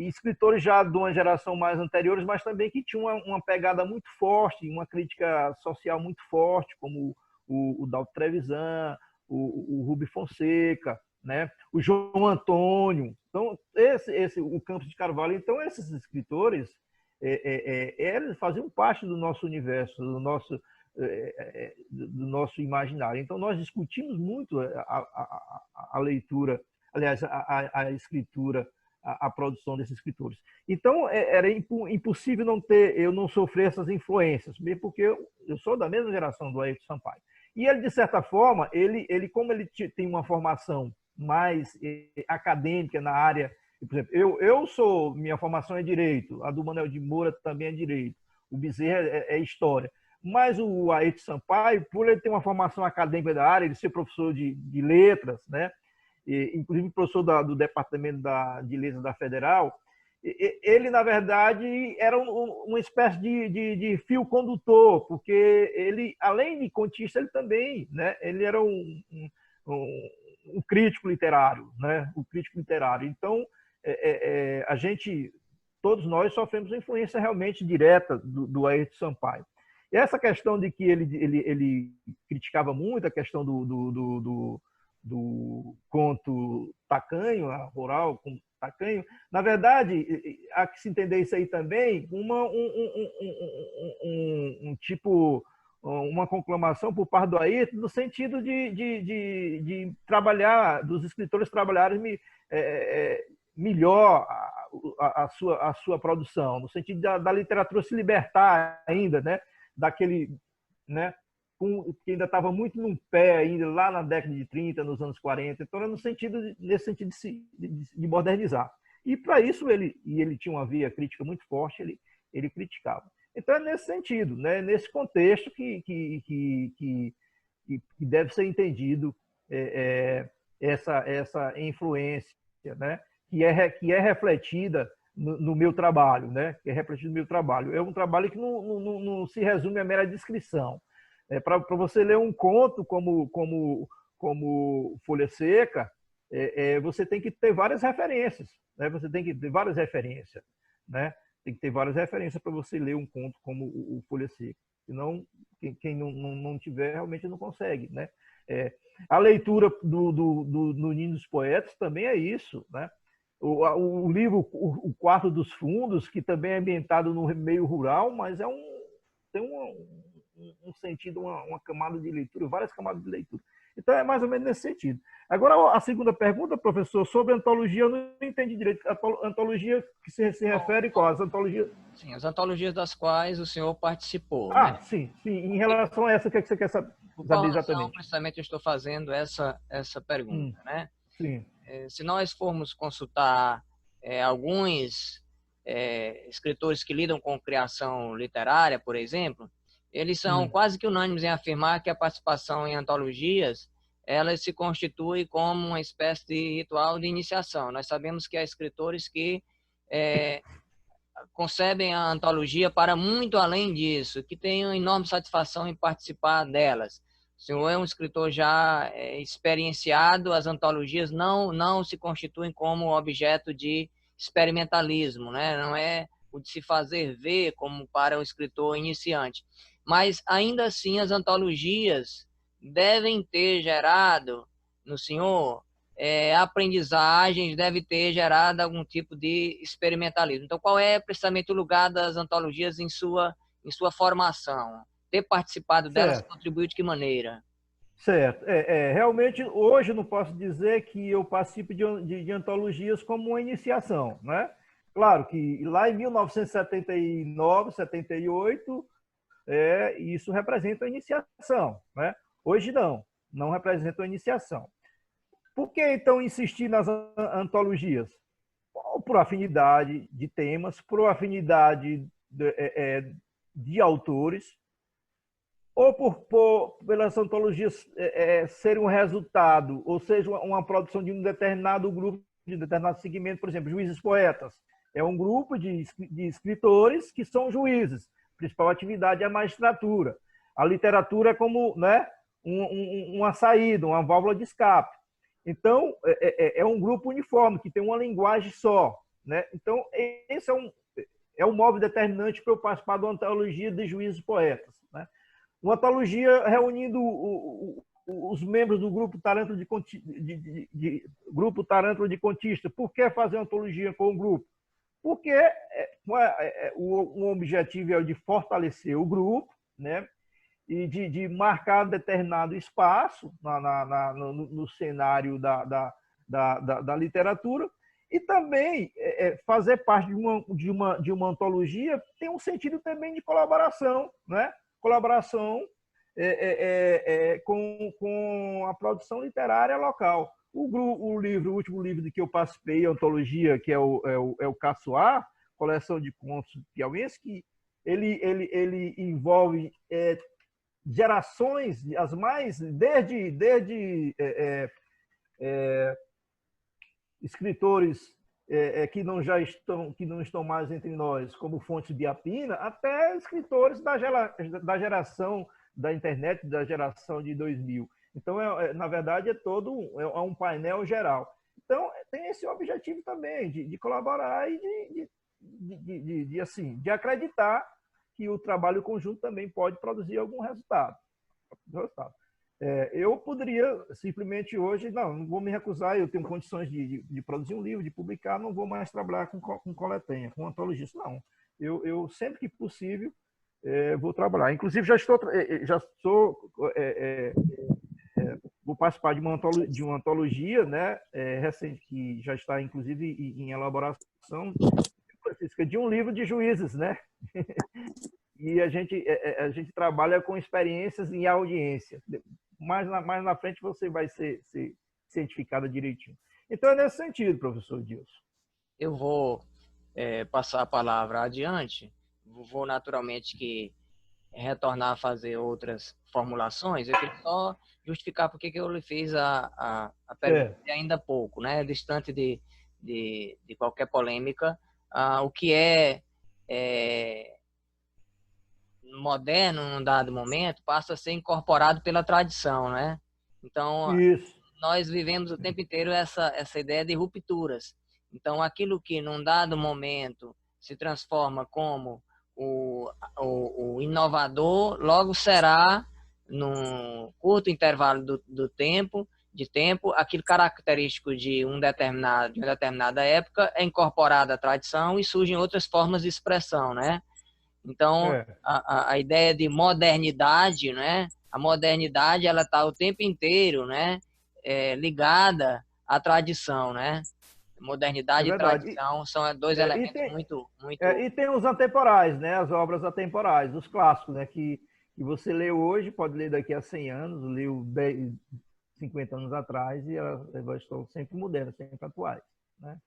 escritores já de uma geração mais anteriores, mas também que tinham uma pegada muito forte, uma crítica social muito forte, como o Dalton Trevisan, o Rubem Fonseca, né? O João Antônio. Então, o Campos de Carvalho. Então, esses escritores eles faziam parte do nosso universo, do nosso imaginário. Então, nós discutimos muito a leitura, aliás, a escritura, a produção desses escritores. Então, era impossível eu não sofrer essas influências, mesmo porque eu sou da mesma geração do Ayrton Sampaio. E ele, de certa forma, como ele tem uma formação mais acadêmica na área, por exemplo, minha formação é direito, a do Manuel de Moura também é direito, o Bezerra é história. Mas o Ayrton Sampaio, por ele ter uma formação acadêmica da área, ele ser professor de letras, né? Inclusive professor do Departamento de Letras da Federal, ele, na verdade, era uma espécie de fio condutor, porque ele, além de contista, ele também, né, ele era um crítico literário, né, um crítico literário. Então, todos nós sofremos influência realmente direta do Ayrton Sampaio. E essa questão de que ele criticava muito a questão do conto tacanho, rural com tacanho, na verdade, há que se entender isso aí também, uma conclamação por parte do Ayrton, no sentido de trabalhar, dos escritores trabalharem melhor a sua produção, no sentido da literatura se libertar ainda, né, daquele, né, que ainda estava muito no pé ainda lá na década de 30, nos anos 40, então era nesse sentido de modernizar. E para isso ele tinha uma via crítica muito forte, ele criticava. Então é nesse sentido, né, nesse contexto que deve ser entendido essa influência, né, que é refletida no meu trabalho, né, que é refletido no meu trabalho. É um trabalho que não se resume à mera descrição. Para você ler um conto como Folha Seca, você tem que ter várias referências, né? Você tem que ter várias referências, né? Tem que ter várias referências para você ler um conto como o Folha Seca. Senão, quem não tiver, realmente não consegue, né? A leitura do Ninho dos Poetas também é isso, né? O livro O Quarto dos Fundos, que também é ambientado no meio rural, mas tem um sentido, uma camada de leitura, várias camadas de leitura. Então, é mais ou menos nesse sentido. Agora, a segunda pergunta, professor, sobre antologia, eu não entendi direito. A antologia que se refere qual? As antologias... Sim, as antologias das quais o senhor participou, né? Ah, sim, sim. Em relação a essa, o que você quer saber Por qual razão, exatamente? precisamente, eu estou fazendo essa pergunta, né? Sim. Se nós formos consultar alguns escritores que lidam com criação literária, por exemplo, eles são quase que unânimes em afirmar que a participação em antologias ela se constitui como uma espécie de ritual de iniciação. Nós sabemos que há escritores que concebem a antologia para muito além disso, que têm uma enorme satisfação em participar delas. O senhor é um escritor já experienciado, as antologias não se constituem como objeto de experimentalismo, né? Não é o de se fazer ver como para um escritor iniciante. Mas, ainda assim, as antologias devem ter gerado no senhor aprendizagens, deve ter gerado algum tipo de experimentalismo. Então, qual é precisamente o lugar das antologias em sua formação? Ter participado delas Certo. contribuiu de que maneira? Certo. Realmente, hoje não posso dizer que eu participe de antologias como uma iniciação, né? Claro que lá em 1979, 78, isso representa a iniciação, né? Hoje não representa a iniciação. Por que, então, insistir nas antologias? Por afinidade de temas, por afinidade de autores, ou pelas antologias serem um resultado, ou seja, uma produção de um determinado grupo, de um determinado segmento, por exemplo, Juízes Poetas. É um grupo de escritores que são juízes. A principal atividade é a magistratura. A literatura é como, né, uma saída, uma válvula de escape. Então, é um grupo uniforme, que tem uma linguagem só, né? Então, esse é um móvel determinante para eu participar de uma antologia de Juízes Poetas, né? Uma antologia reunindo os membros do grupo Tarântula grupo Tarântula de Contista. Por que fazer uma antologia com o grupo? Porque o objetivo é o de fortalecer o grupo, né? E de marcar determinado espaço no cenário da literatura, e também fazer parte de uma antologia tem um sentido também de colaboração, né? Colaboração com a produção literária local. O último livro de que eu participei, a antologia, que é o Caçoar, coleção de contos piauienses, que ele envolve gerações, as mais, desde escritores que não estão mais entre nós, como Fontes Biapina, até escritores da geração da internet, da geração de 2000. Então, na verdade, é um painel geral. Então, tem esse objetivo também de colaborar e de acreditar que o trabalho conjunto também pode produzir algum resultado. Eu poderia simplesmente hoje, não vou me recusar, eu tenho condições de produzir um livro, de publicar, não vou mais trabalhar com coletânea, com antologista, não. Eu sempre que possível, vou trabalhar. Inclusive, vou participar de uma antologia, né, recente, que já está, inclusive, em elaboração, de um livro de juízes, né? E a gente trabalha com experiências em audiência. Mais na frente você vai ser cientificada direitinho. Então, é nesse sentido, professor Dilson. Eu vou passar a palavra adiante, vou naturalmente que retornar a fazer outras formulações. Eu queria só justificar porque que eu lhe fiz a pergunta ainda há pouco, né? Distante de qualquer polêmica, o que é moderno num dado momento passa a ser incorporado pela tradição, né? Então, Isso. nós vivemos o tempo inteiro essa ideia de rupturas. Então, aquilo que num dado momento se transforma como o inovador, logo será, num curto intervalo de tempo, aquilo característico de uma determinada época é incorporado à tradição e surgem outras formas de expressão, né? Então, a ideia de modernidade, né? A modernidade, ela está o tempo inteiro, né? Ligada à tradição, né? É Modernidade e verdade. tradição são dois E elementos tem, muito... e tem os atemporais, né? As obras atemporais, os clássicos, né? Que você lê hoje, pode ler daqui a 100 anos, leu 10, 50 anos atrás e elas estão sempre modernas, sempre atuais, né?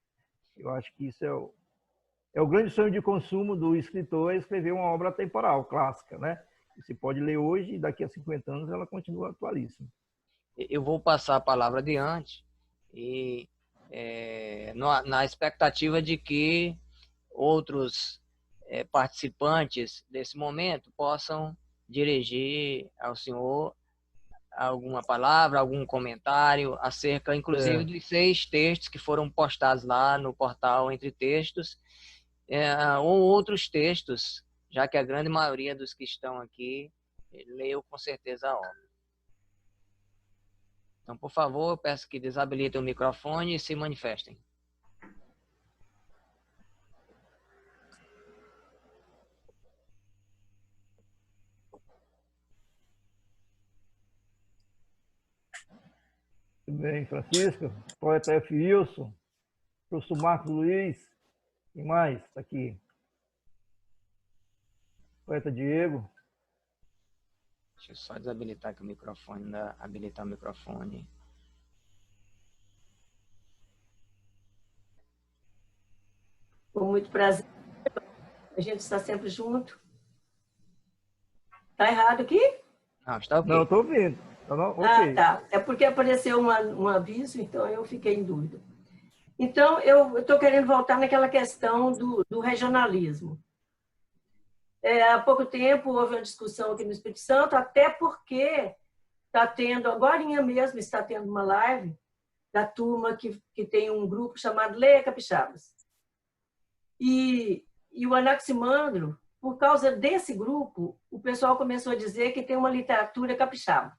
Eu acho que isso é o grande sonho de consumo do escritor, é escrever uma obra atemporal, clássica, né? Você pode ler hoje e daqui a 50 anos ela continua atualíssima. Eu vou passar a palavra adiante e na expectativa de que outros participantes desse momento possam dirigir ao senhor alguma palavra, algum comentário acerca, inclusive, dos 6 textos que foram postados lá no portal Entre Textos, ou outros textos, já que a grande maioria dos que estão aqui leu com certeza a obra. Então, por favor, eu peço que desabilitem o microfone e se manifestem. Tudo bem, Francisco, poeta F. Wilson, professor Marcos Luiz, quem mais está aqui? Poeta Diego. Deixa eu só desabilitar aqui o microfone, habilitar o microfone. Com muito prazer. A gente está sempre junto. Tá errado aqui? Não, está ok. Não, estou ouvindo. Okay. Tá. É porque apareceu um aviso, então eu fiquei em dúvida. Então, eu estou querendo voltar naquela questão do regionalismo. Há pouco tempo houve uma discussão aqui no Espírito Santo, até porque está tendo, agora mesmo está tendo uma live da turma que tem um grupo chamado Leia Capixabas. E o Anaximandro, por causa desse grupo, o pessoal começou a dizer que tem uma literatura capixaba.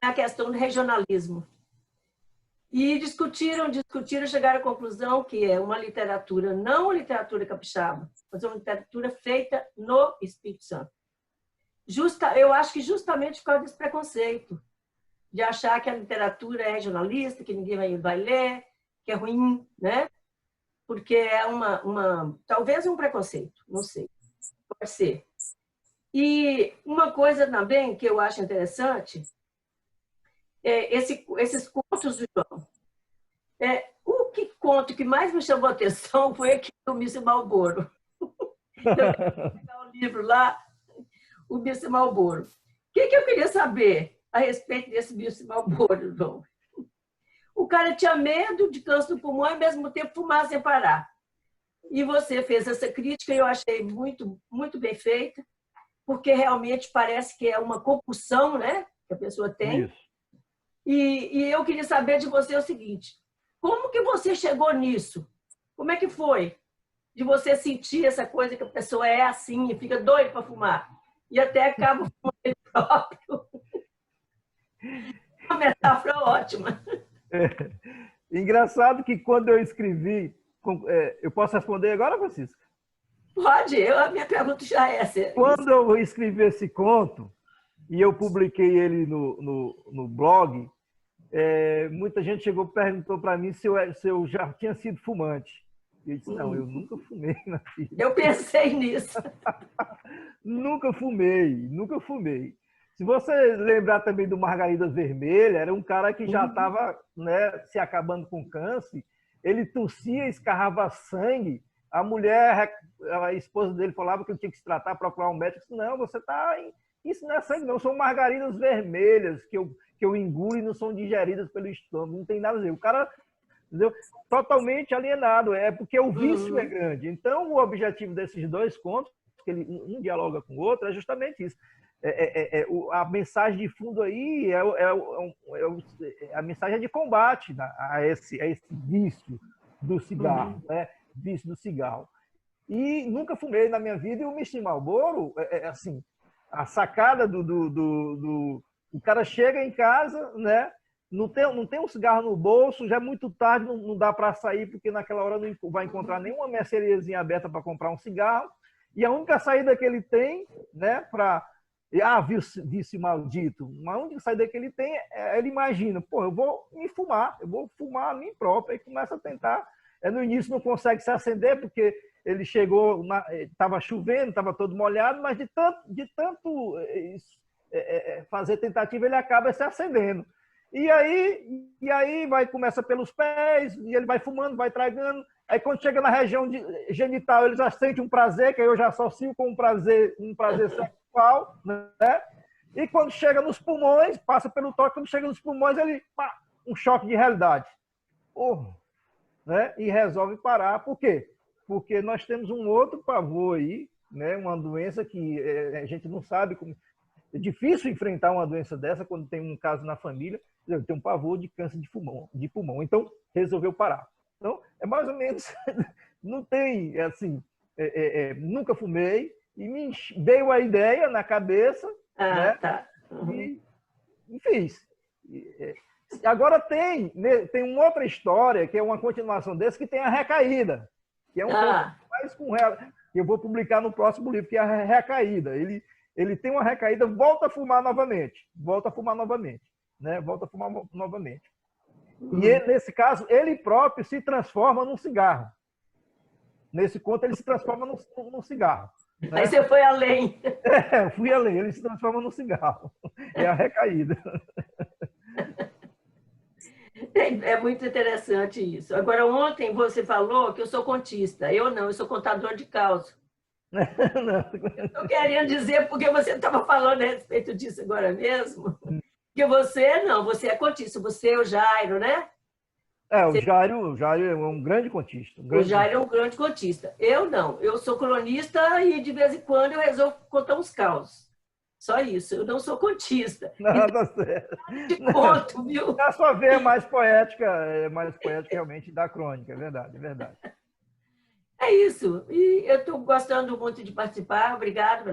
A questão do regionalismo. E discutiram, chegaram à conclusão que é uma literatura, não uma literatura capixaba, mas uma literatura feita no Espírito Santo. Eu acho que justamente por causa desse preconceito, de achar que a literatura é regionalista, que ninguém vai ler, que é ruim, né? Porque é talvez um preconceito, não sei, pode ser. E uma coisa também que eu acho interessante esses contos do João. O conto que mais me chamou a atenção foi aquele do Miss Marlboro. Eu pegar o livro lá, o Miss Marlboro. O que eu queria saber a respeito desse Miss Marlboro, João? O cara tinha medo de câncer do pulmão e, ao mesmo tempo, fumar sem parar. E você fez essa crítica e eu achei muito, muito bem feita, porque realmente parece que é uma compulsão, né, que a pessoa tem. Isso. E eu queria saber de você o seguinte: como que você chegou nisso? Como é que foi de você sentir essa coisa que a pessoa é assim e fica doida para fumar e até acaba fumando ele próprio? Uma metáfora ótima. Engraçado que quando eu escrevi, eu posso responder agora, Francisco? Pode, a minha pergunta já é essa. Quando eu escrevi esse conto e eu publiquei ele no blog, muita gente chegou e perguntou para mim se eu já tinha sido fumante. E eu disse, não, eu nunca fumei na vida. Eu pensei nisso. Nunca fumei. Se você lembrar também do Margaridas Vermelhas, era um cara que já estava, né, se acabando com câncer. Ele tossia, escarrava sangue. A mulher, a esposa dele falava que ele tinha que se tratar, procurar um médico. Eu disse, não, você está... Isso não é sangue, não. São margaridas vermelhas que eu engulo e não são digeridas pelo estômago. Não tem nada a ver. O cara, entendeu? Totalmente alienado. É porque o vício é grande. Então, o objetivo desses 2 contos, que um dialoga com o outro, é justamente isso. A mensagem de fundo aí a mensagem de combate a esse vício do cigarro, né? Vício do cigarro. E nunca fumei na minha vida, e o Mr. Marlboro, assim, a sacada o cara chega em casa, né? Não tem um cigarro no bolso, já é muito tarde, não dá para sair, porque naquela hora não vai encontrar nenhuma merceariazinha aberta para comprar um cigarro. E a única saída que ele tem, né, vício maldito, a única saída que ele tem ele imagina, pô, eu vou fumar a mim próprio, e começa a tentar. No início não consegue se acender, porque ele chegou, estava chovendo, estava todo molhado, mas de tanto fazer tentativa, ele acaba se acendendo. E aí começa pelos pés, e ele vai fumando, vai tragando. Aí quando chega na região genital, ele já sente um prazer, que eu já associo com um prazer sexual, né? E quando chega nos pulmões, passa pelo toque, quando chega nos pulmões, ele, um choque de realidade. Né? E resolve parar. Por quê? Porque nós temos um outro pavor aí, né? Uma doença que a gente não sabe como. É difícil enfrentar uma doença dessa quando tem um caso na família. Tem um pavor de câncer de pulmão. Então, resolveu parar. Então, é mais ou menos. Não tem, assim. Nunca fumei, e me veio a ideia na cabeça, né? Tá. E fiz. Agora tem uma outra história, que é uma continuação desse, que tem a recaída, que é um pouco mais com que eu vou publicar no próximo livro, que é a recaída. Ele tem uma recaída, volta a fumar novamente, né? Volta a fumar novamente. E ele, nesse caso, ele próprio se transforma num cigarro. Nesse conto, ele se transforma num cigarro. Né? Aí você foi além. Eu fui além, ele se transforma num cigarro. É a recaída. É muito interessante isso. Agora, ontem você falou que eu sou contista. Eu não, eu sou contador de causa. Estou querendo dizer, porque você estava falando a respeito disso agora mesmo, que você é contista, você é o Jairo, né? O Jairo é um grande contista. O Jairo é um grande contista. Eu não, eu sou cronista e de vez em quando eu resolvo contar uns causos. Só isso, eu não sou contista. Não, tá certo. De conto, viu? A sua veia é mais poética realmente da crônica, é verdade. É isso. E eu estou gostando muito de participar. Obrigado.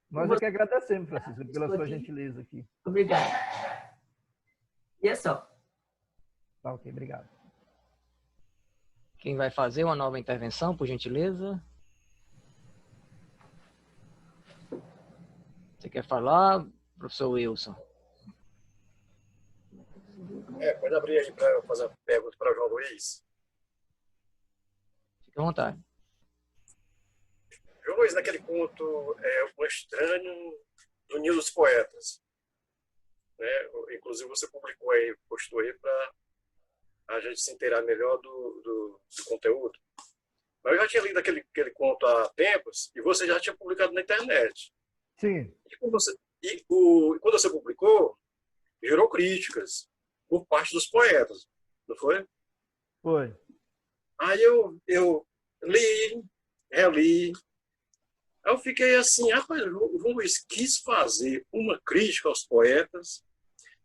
Nós é que agradecemos, Francisco, pela sua gentileza aqui. Obrigada. E é só. Tá, ok, obrigado. Quem vai fazer uma nova intervenção, por gentileza? Você quer falar, professor Wilson? Pode abrir aí para eu fazer uma pergunta para o João Luiz. Fique à vontade. João Luiz, naquele conto, O Estranho do Ninho dos Poetas, né? Inclusive você publicou aí, postou aí para a gente se inteirar melhor do conteúdo. Mas eu já tinha lido aquele conto há tempos e você já tinha publicado na internet. Sim. E quando você publicou, gerou críticas por parte dos poetas, não foi? Foi. Aí eu li, reli. Aí eu fiquei assim, rapaz, o João Luiz quis fazer uma crítica aos poetas,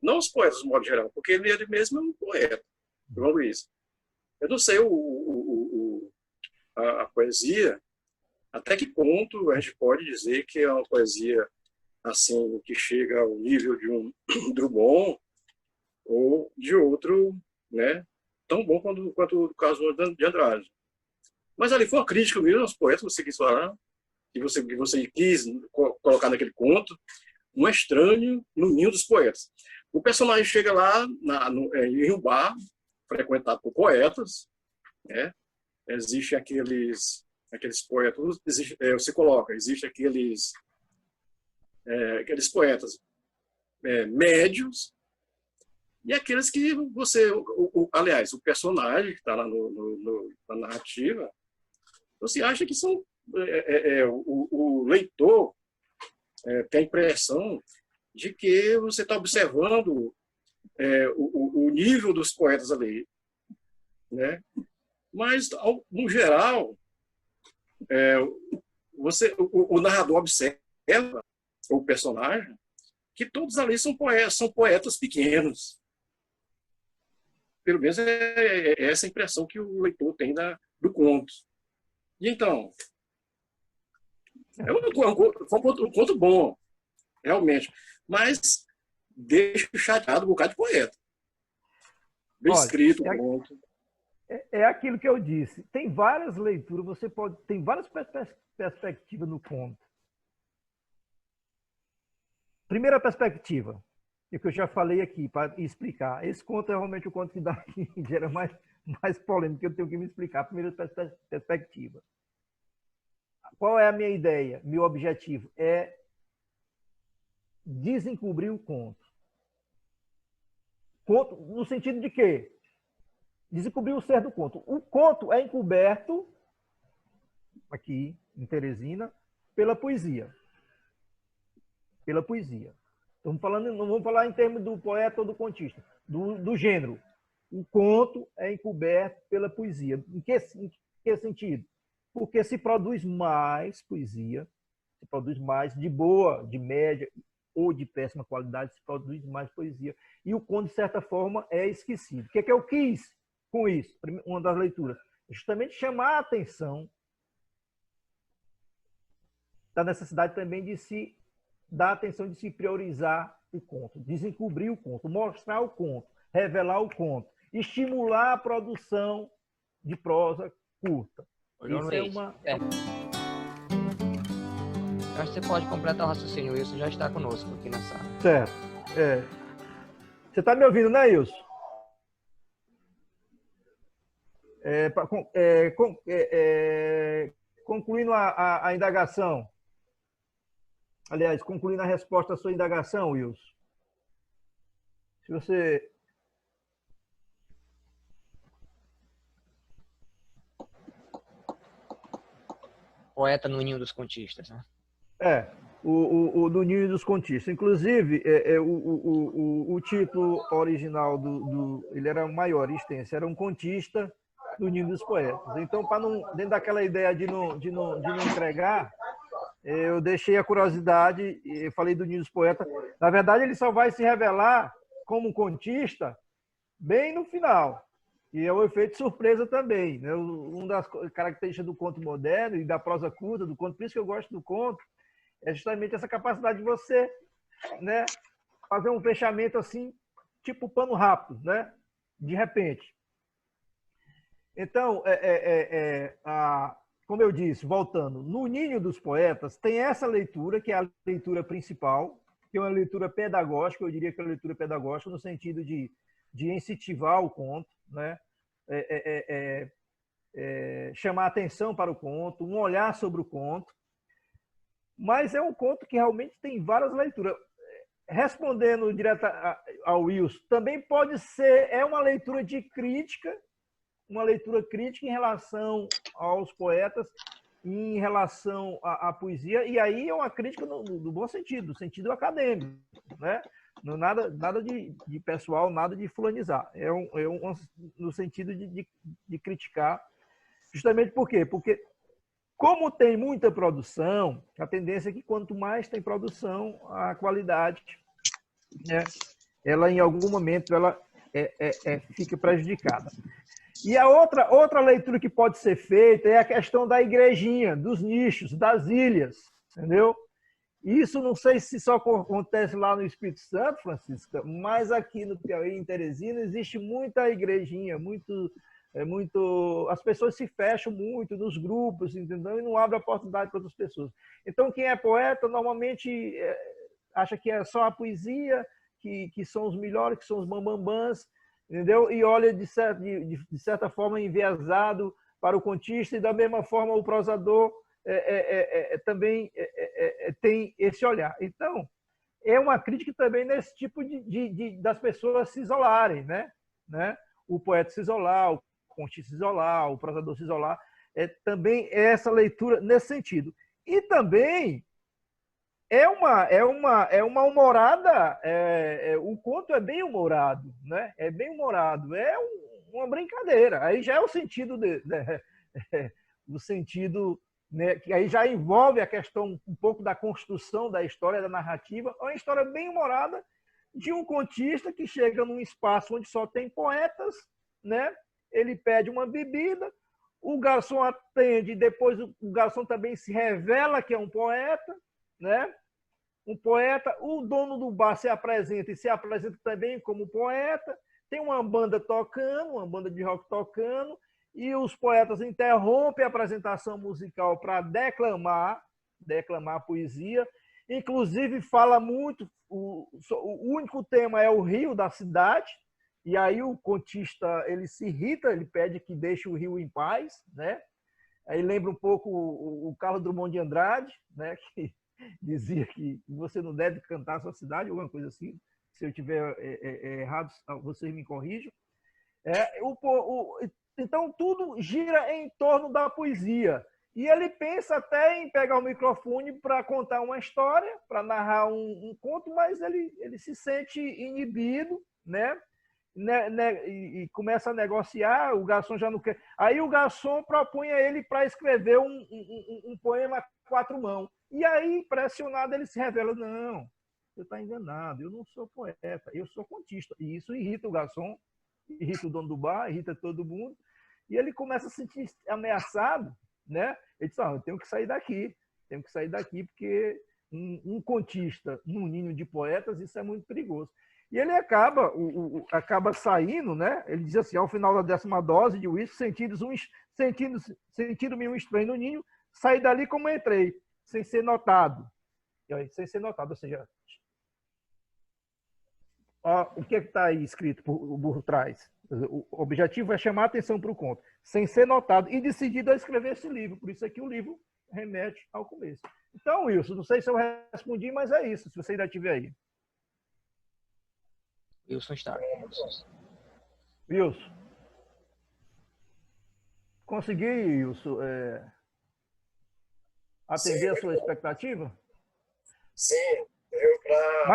não aos poetas de modo geral, porque ele mesmo é um poeta, João Luiz. Eu não sei a poesia, até que ponto a gente pode dizer que é uma poesia assim que chega ao nível de um Drummond ou de outro, né, tão bom quanto o caso de Andrade. Mas ali foi uma crítica mesmo aos poetas, você quis falar, que você quis colocar naquele conto, um estranho no ninho dos poetas. O personagem chega lá em um bar, frequentado por poetas, né? Existem aqueles poetas, você coloca, existem aqueles poetas médios, e aqueles que aliás, o personagem que está lá na narrativa, você acha que são o leitor tem a impressão de que você está observando o nível dos poetas ali, né? Mas, no geral, o narrador observa, o personagem, que todos ali são poetas pequenos. Pelo menos é essa a impressão que o leitor tem do conto. E então, foi um conto bom, realmente, mas deixa chateado um bocado de poeta. Bem escrito, conto. É aquilo que eu disse. Tem várias leituras, tem várias perspectivas no conto. Primeira perspectiva, que eu já falei aqui para explicar. Esse conto é realmente o conto que gera mais polêmica, eu tenho que me explicar. Primeira perspectiva. Qual é a minha ideia? Meu objetivo é desencobrir o conto. Conto no sentido de quê? Desencobrir o ser do conto. O conto é encoberto, aqui em Teresina, pela poesia. Pela poesia. Não vamos falar em termos do poeta ou do contista, do gênero. O conto é encoberto pela poesia. Em que sentido? Porque se produz mais poesia, se produz mais de boa, de média ou de péssima qualidade, se produz mais poesia. E o conto, de certa forma, é esquecido. O que é que eu quis com isso? Uma das leituras. Justamente chamar a atenção da necessidade também de se dar atenção, de se priorizar o conto, desencobrir o conto, mostrar o conto, revelar o conto, estimular a produção de prosa curta. Isso é uma... Eu acho que você pode completar o raciocínio. O Wilson já está conosco aqui na sala. Certo. Você está me ouvindo, né, Wilson? Concluindo a indagação. Aliás, concluindo a resposta à sua indagação, Wilson. Se você... Poeta no Ninho dos Contistas, né? O do Ninho dos Contistas. Inclusive, o título original ele era maior, extenso, era um contista do Ninho dos Poetas. Então, para não, dentro daquela ideia de não entregar, eu deixei a curiosidade e falei do Ninho dos Poetas. Na verdade, ele só vai se revelar como um contista bem no final. E é um efeito surpresa também, né? Uma das características do conto moderno e da prosa curta do conto, por isso que eu gosto do conto, é justamente essa capacidade de você, né, fazer um fechamento assim, tipo pano rápido, né? De repente. Então, como eu disse, voltando, no Ninho dos Poetas tem essa leitura, que é a leitura principal, que é uma leitura pedagógica, eu diria que é uma leitura pedagógica no sentido de incentivar o conto, né? Chamar atenção para o conto, um olhar sobre o conto, mas é um conto que realmente tem várias leituras. Respondendo direto ao Wilson, também pode ser, uma leitura de crítica, uma leitura crítica em relação aos poetas, em relação à poesia, e aí é uma crítica no bom sentido, no sentido acadêmico, né? Nada de pessoal, nada de fulanizar. No sentido de criticar. Justamente por quê? Porque, como tem muita produção, a tendência é que quanto mais tem produção, a qualidade, né, ela em algum momento ela fica prejudicada. E a outra leitura que pode ser feita é a questão da igrejinha, dos nichos, das ilhas, entendeu? Isso não sei se só acontece lá no Espírito Santo, Francisca, mas aqui no Piauí, em Teresina, existe muita igrejinha, as pessoas se fecham muito nos grupos, entendeu? E não abrem a oportunidade para outras pessoas. Então, quem é poeta, normalmente acha que é só a poesia, que são os melhores, que são os bambambãs, entendeu? E olha, de certa forma, enviesado para o contista, e da mesma forma o prosador também tem esse olhar. Então, é uma crítica também nesse tipo das pessoas se isolarem, né? O poeta se isolar, o contista se isolar, o prosador se isolar, também é essa leitura nesse sentido. E também é uma humorada, o conto é bem humorado, né? É bem humorado, uma brincadeira. Aí já é o sentido o sentido né, que aí já envolve a questão um pouco da construção da história, da narrativa. É uma história bem humorada de um contista que chega num espaço onde só tem poetas, né? Ele pede uma bebida, o garçom atende, depois o garçom também se revela que é um poeta, né? Um poeta, o dono do bar se apresenta e se apresenta também como poeta, tem uma banda tocando, uma banda de rock tocando, e os poetas interrompem a apresentação musical para declamar poesia, inclusive fala muito, o único tema é o rio da cidade, e aí o contista ele se irrita, ele pede que deixe o rio em paz, né? Aí lembra um pouco o Carlos Drummond de Andrade, né? Que dizia que você não deve cantar a sua cidade, alguma coisa assim. Se eu estiver errado, vocês me corrijam. Então, tudo gira em torno da poesia. E ele pensa até em pegar o microfone para contar uma história, para narrar um conto, mas ele se sente inibido, né? E começa a negociar, o garçom já não quer. Aí o garçom propõe a ele para escrever um poema a 4 mãos. E aí, pressionado, ele se revela: não, você está enganado, eu não sou poeta, eu sou contista. E isso irrita o garçom, irrita o dono do bar, irrita todo mundo. E ele começa a se sentir ameaçado, né? Ele diz: eu tenho que sair daqui, porque um contista num ninho de poetas, isso é muito perigoso. E ele acaba saindo, né? Ele diz assim: ao final da 10ª dose de uísque, sentindo-me um estranho no ninho, saí dali como entrei, sem ser notado. Ou seja, o que está aí escrito por trás? O objetivo é chamar a atenção para o conto, sem ser notado, e decidido a escrever esse livro. Por isso é que o livro remete ao começo. Então, Wilson, não sei se eu respondi, mas é isso, se você ainda estiver aí. Wilson está. Wilson. Consegui, Wilson, atender a sua expectativa? Sim, eu para.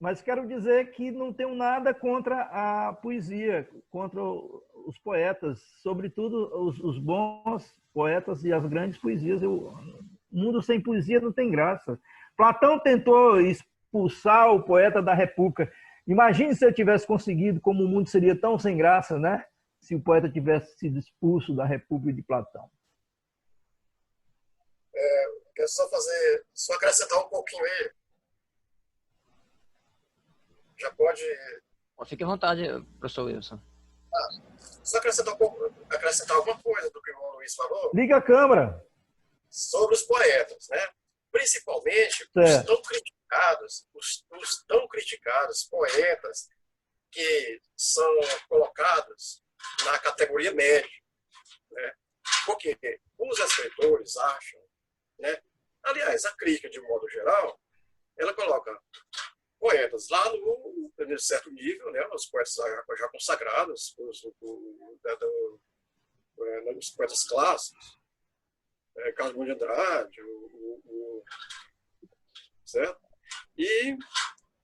Mas quero dizer que não tenho nada contra a poesia, contra os poetas, sobretudo os bons poetas e as grandes poesias. O mundo sem poesia não tem graça. Platão tentou expulsar o poeta da República. Imagine se eu tivesse conseguido, como o mundo seria tão sem graça, né? Se o poeta tivesse sido expulso da República de Platão. Quero só acrescentar um pouquinho aí. Já pode... Fique à vontade, professor Wilson. Só acrescentar alguma coisa do que o Luiz falou. Liga a câmera. Sobre os poetas, né? Principalmente os tão criticados poetas que são colocados na categoria média, né? Porque os escritores acham, né? Aliás, a crítica, de modo geral, ela coloca poetas lá no certo nível, né? Os poetas já consagrados, os poetas clássicos, Carlos Drummond de Andrade, certo? E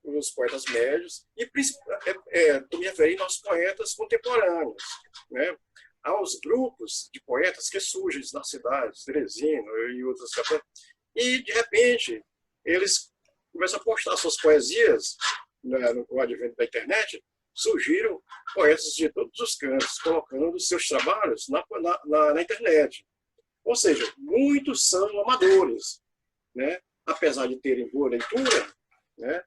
os poetas médios, e estou me referindo aos poetas contemporâneos, né? Aos grupos de poetas que surgem nas cidades, Teresina e outras capitais, e, de repente, eles começam a postar suas poesias, né, no advento da internet. Surgiram poetas de todos os cantos, colocando os seus trabalhos na internet. Ou seja, muitos são amadores, né? Apesar de terem boa leitura, né?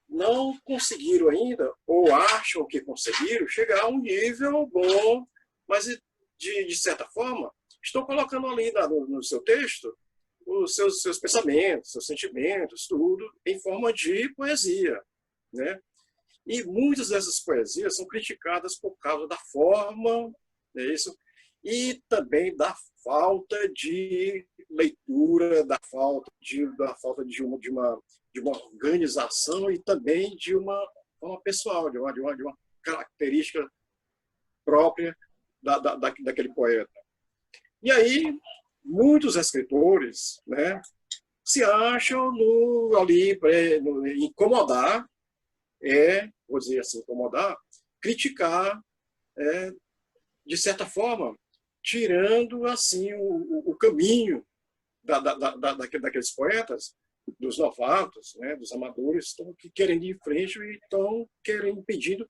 Não conseguiram ainda, ou acham que conseguiram, chegar a um nível bom, mas, de certa forma, estão colocando ali no seu texto os seus pensamentos, seus sentimentos, tudo em forma de poesia, né? E muitas dessas poesias são criticadas por causa da forma, é isso, e também da falta de leitura, da falta de uma organização e também de uma forma pessoal, de uma característica própria daquele poeta. E aí, muitos escritores, né, se acham ali incomodar, vou dizer assim, incomodar, criticar, de certa forma, tirando assim o caminho daqueles poetas, dos novatos, né, dos amadores, estão querendo ir em frente e estão querendo, impedindo.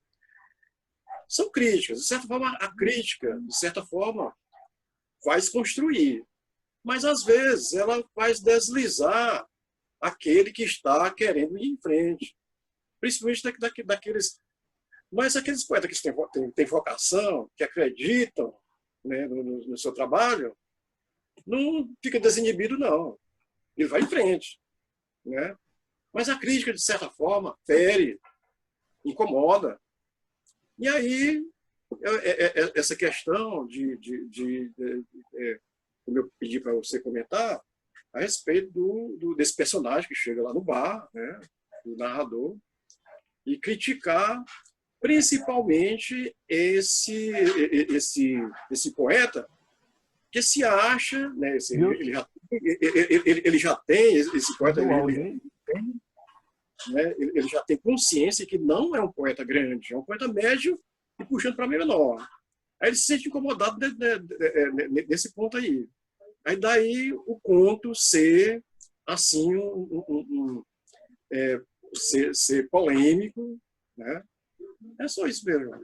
São críticas. De certa forma, a crítica, de certa forma, vai se construir. Mas, às vezes, ela faz deslizar aquele que está querendo ir em frente. Principalmente daqueles... Mas aqueles poetas que têm vocação, que acreditam, né, no seu trabalho, não fica desinibido, não. Ele vai em frente. Né? Mas a crítica, de certa forma, fere, incomoda. E aí, essa questão como eu pedi para você comentar, a respeito desse personagem que chega lá no bar, né, do narrador, e criticar principalmente esse poeta que se acha, né, ele já tem, esse poeta, ele já tem consciência que não é um poeta grande, é um poeta médio e puxando para menor. Aí ele se sente incomodado nesse ponto aí. Aí daí o conto ser assim ser polêmico, né? É só isso mesmo.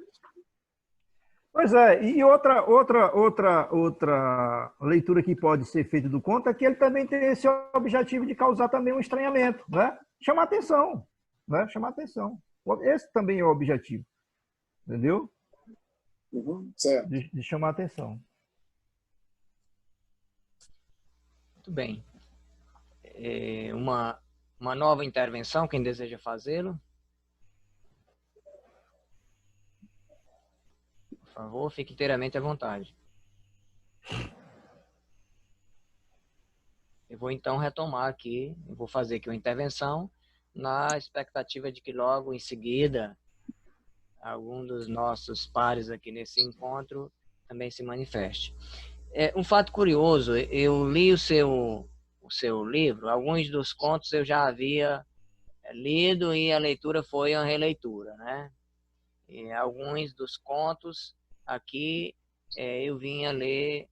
Pois é, e outra leitura que pode ser feita do conto é que ele também tem esse objetivo de causar também um estranhamento, né? Chamar atenção, né? Chamar atenção. Esse também é o objetivo, entendeu? Certo. De chamar atenção. Muito bem. Uma nova intervenção, quem deseja fazê-lo? Por favor, fique inteiramente à vontade. Eu vou então retomar aqui, eu vou fazer aqui uma intervenção na expectativa de que logo em seguida algum dos nossos pares aqui nesse encontro também se manifeste. Um fato curioso, eu li o seu livro, alguns dos contos eu já havia lido e a leitura foi uma releitura, né? E alguns dos contos aqui eu vim a ler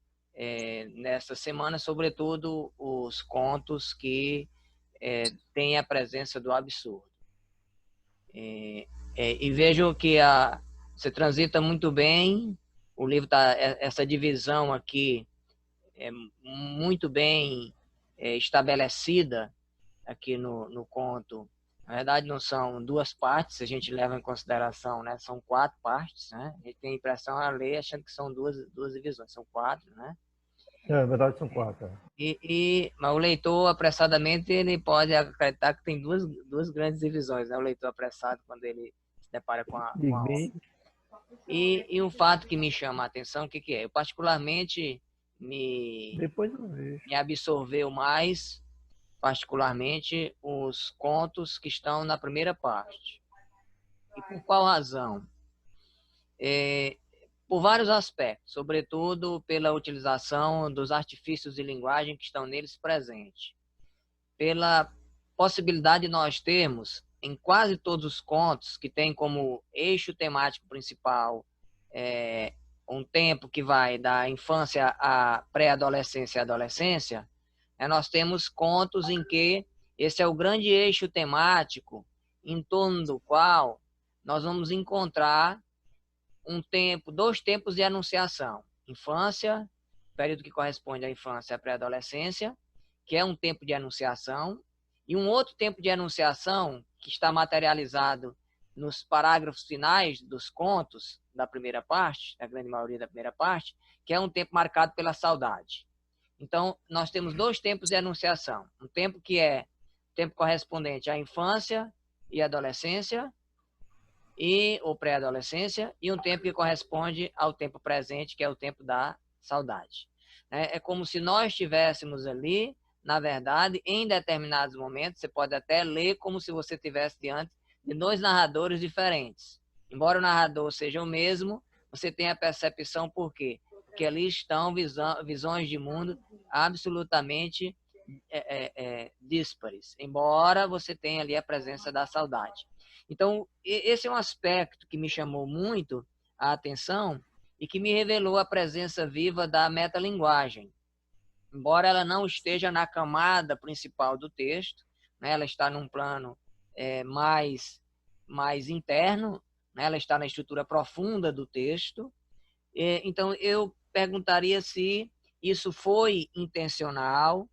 nesta semana, sobretudo os contos que têm a presença do absurdo. E vejo que você transita muito bem, o livro está, essa divisão aqui é muito bem estabelecida aqui no conto. Na verdade, não são duas partes, se a gente leva em consideração, né? São 4 partes, né? A gente tem a impressão a ler achando que são duas divisões, são 4, né? Na verdade, são 4. Mas o leitor, apressadamente, ele pode acreditar que tem duas grandes divisões, né? O leitor apressado, quando ele se depara com a obra. E um fato que me chama a atenção, o que é? Eu, particularmente, me absorveu mais, particularmente, os contos que estão na primeira parte. E por qual razão? Por vários aspectos, sobretudo pela utilização dos artifícios de linguagem que estão neles presentes. Pela possibilidade de nós termos, em quase todos os contos, que tem como eixo temático principal um tempo que vai da infância à pré-adolescência e adolescência, nós temos contos em que esse é o grande eixo temático em torno do qual nós vamos encontrar dois tempos de anunciação. Infância, período que corresponde à infância e à pré-adolescência, que é um tempo de anunciação, e um outro tempo de anunciação que está materializado nos parágrafos finais dos contos da primeira parte, da grande maioria da primeira parte, que é um tempo marcado pela saudade. Então, nós temos 2 tempos de anunciação. Um tempo que é tempo correspondente à infância e adolescência, ou pré-adolescência, e um tempo que corresponde ao tempo presente, que é o tempo da saudade. É como se nós estivéssemos ali, na verdade, em determinados momentos, você pode até ler como se você estivesse diante de 2 narradores diferentes. Embora o narrador seja o mesmo, você tem a percepção por quê? Porque ali estão visões de mundo absolutamente díspares, embora você tenha ali a presença da saudade. Então, esse é um aspecto que me chamou muito a atenção e que me revelou a presença viva da metalinguagem. Embora ela não esteja na camada principal do texto, né, ela está num plano mais interno, né, ela está na estrutura profunda do texto. Então, eu perguntaria se isso foi intencional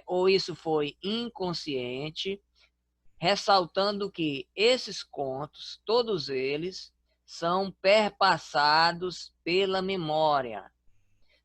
ou isso foi inconsciente, ressaltando que esses contos, todos eles, são perpassados pela memória.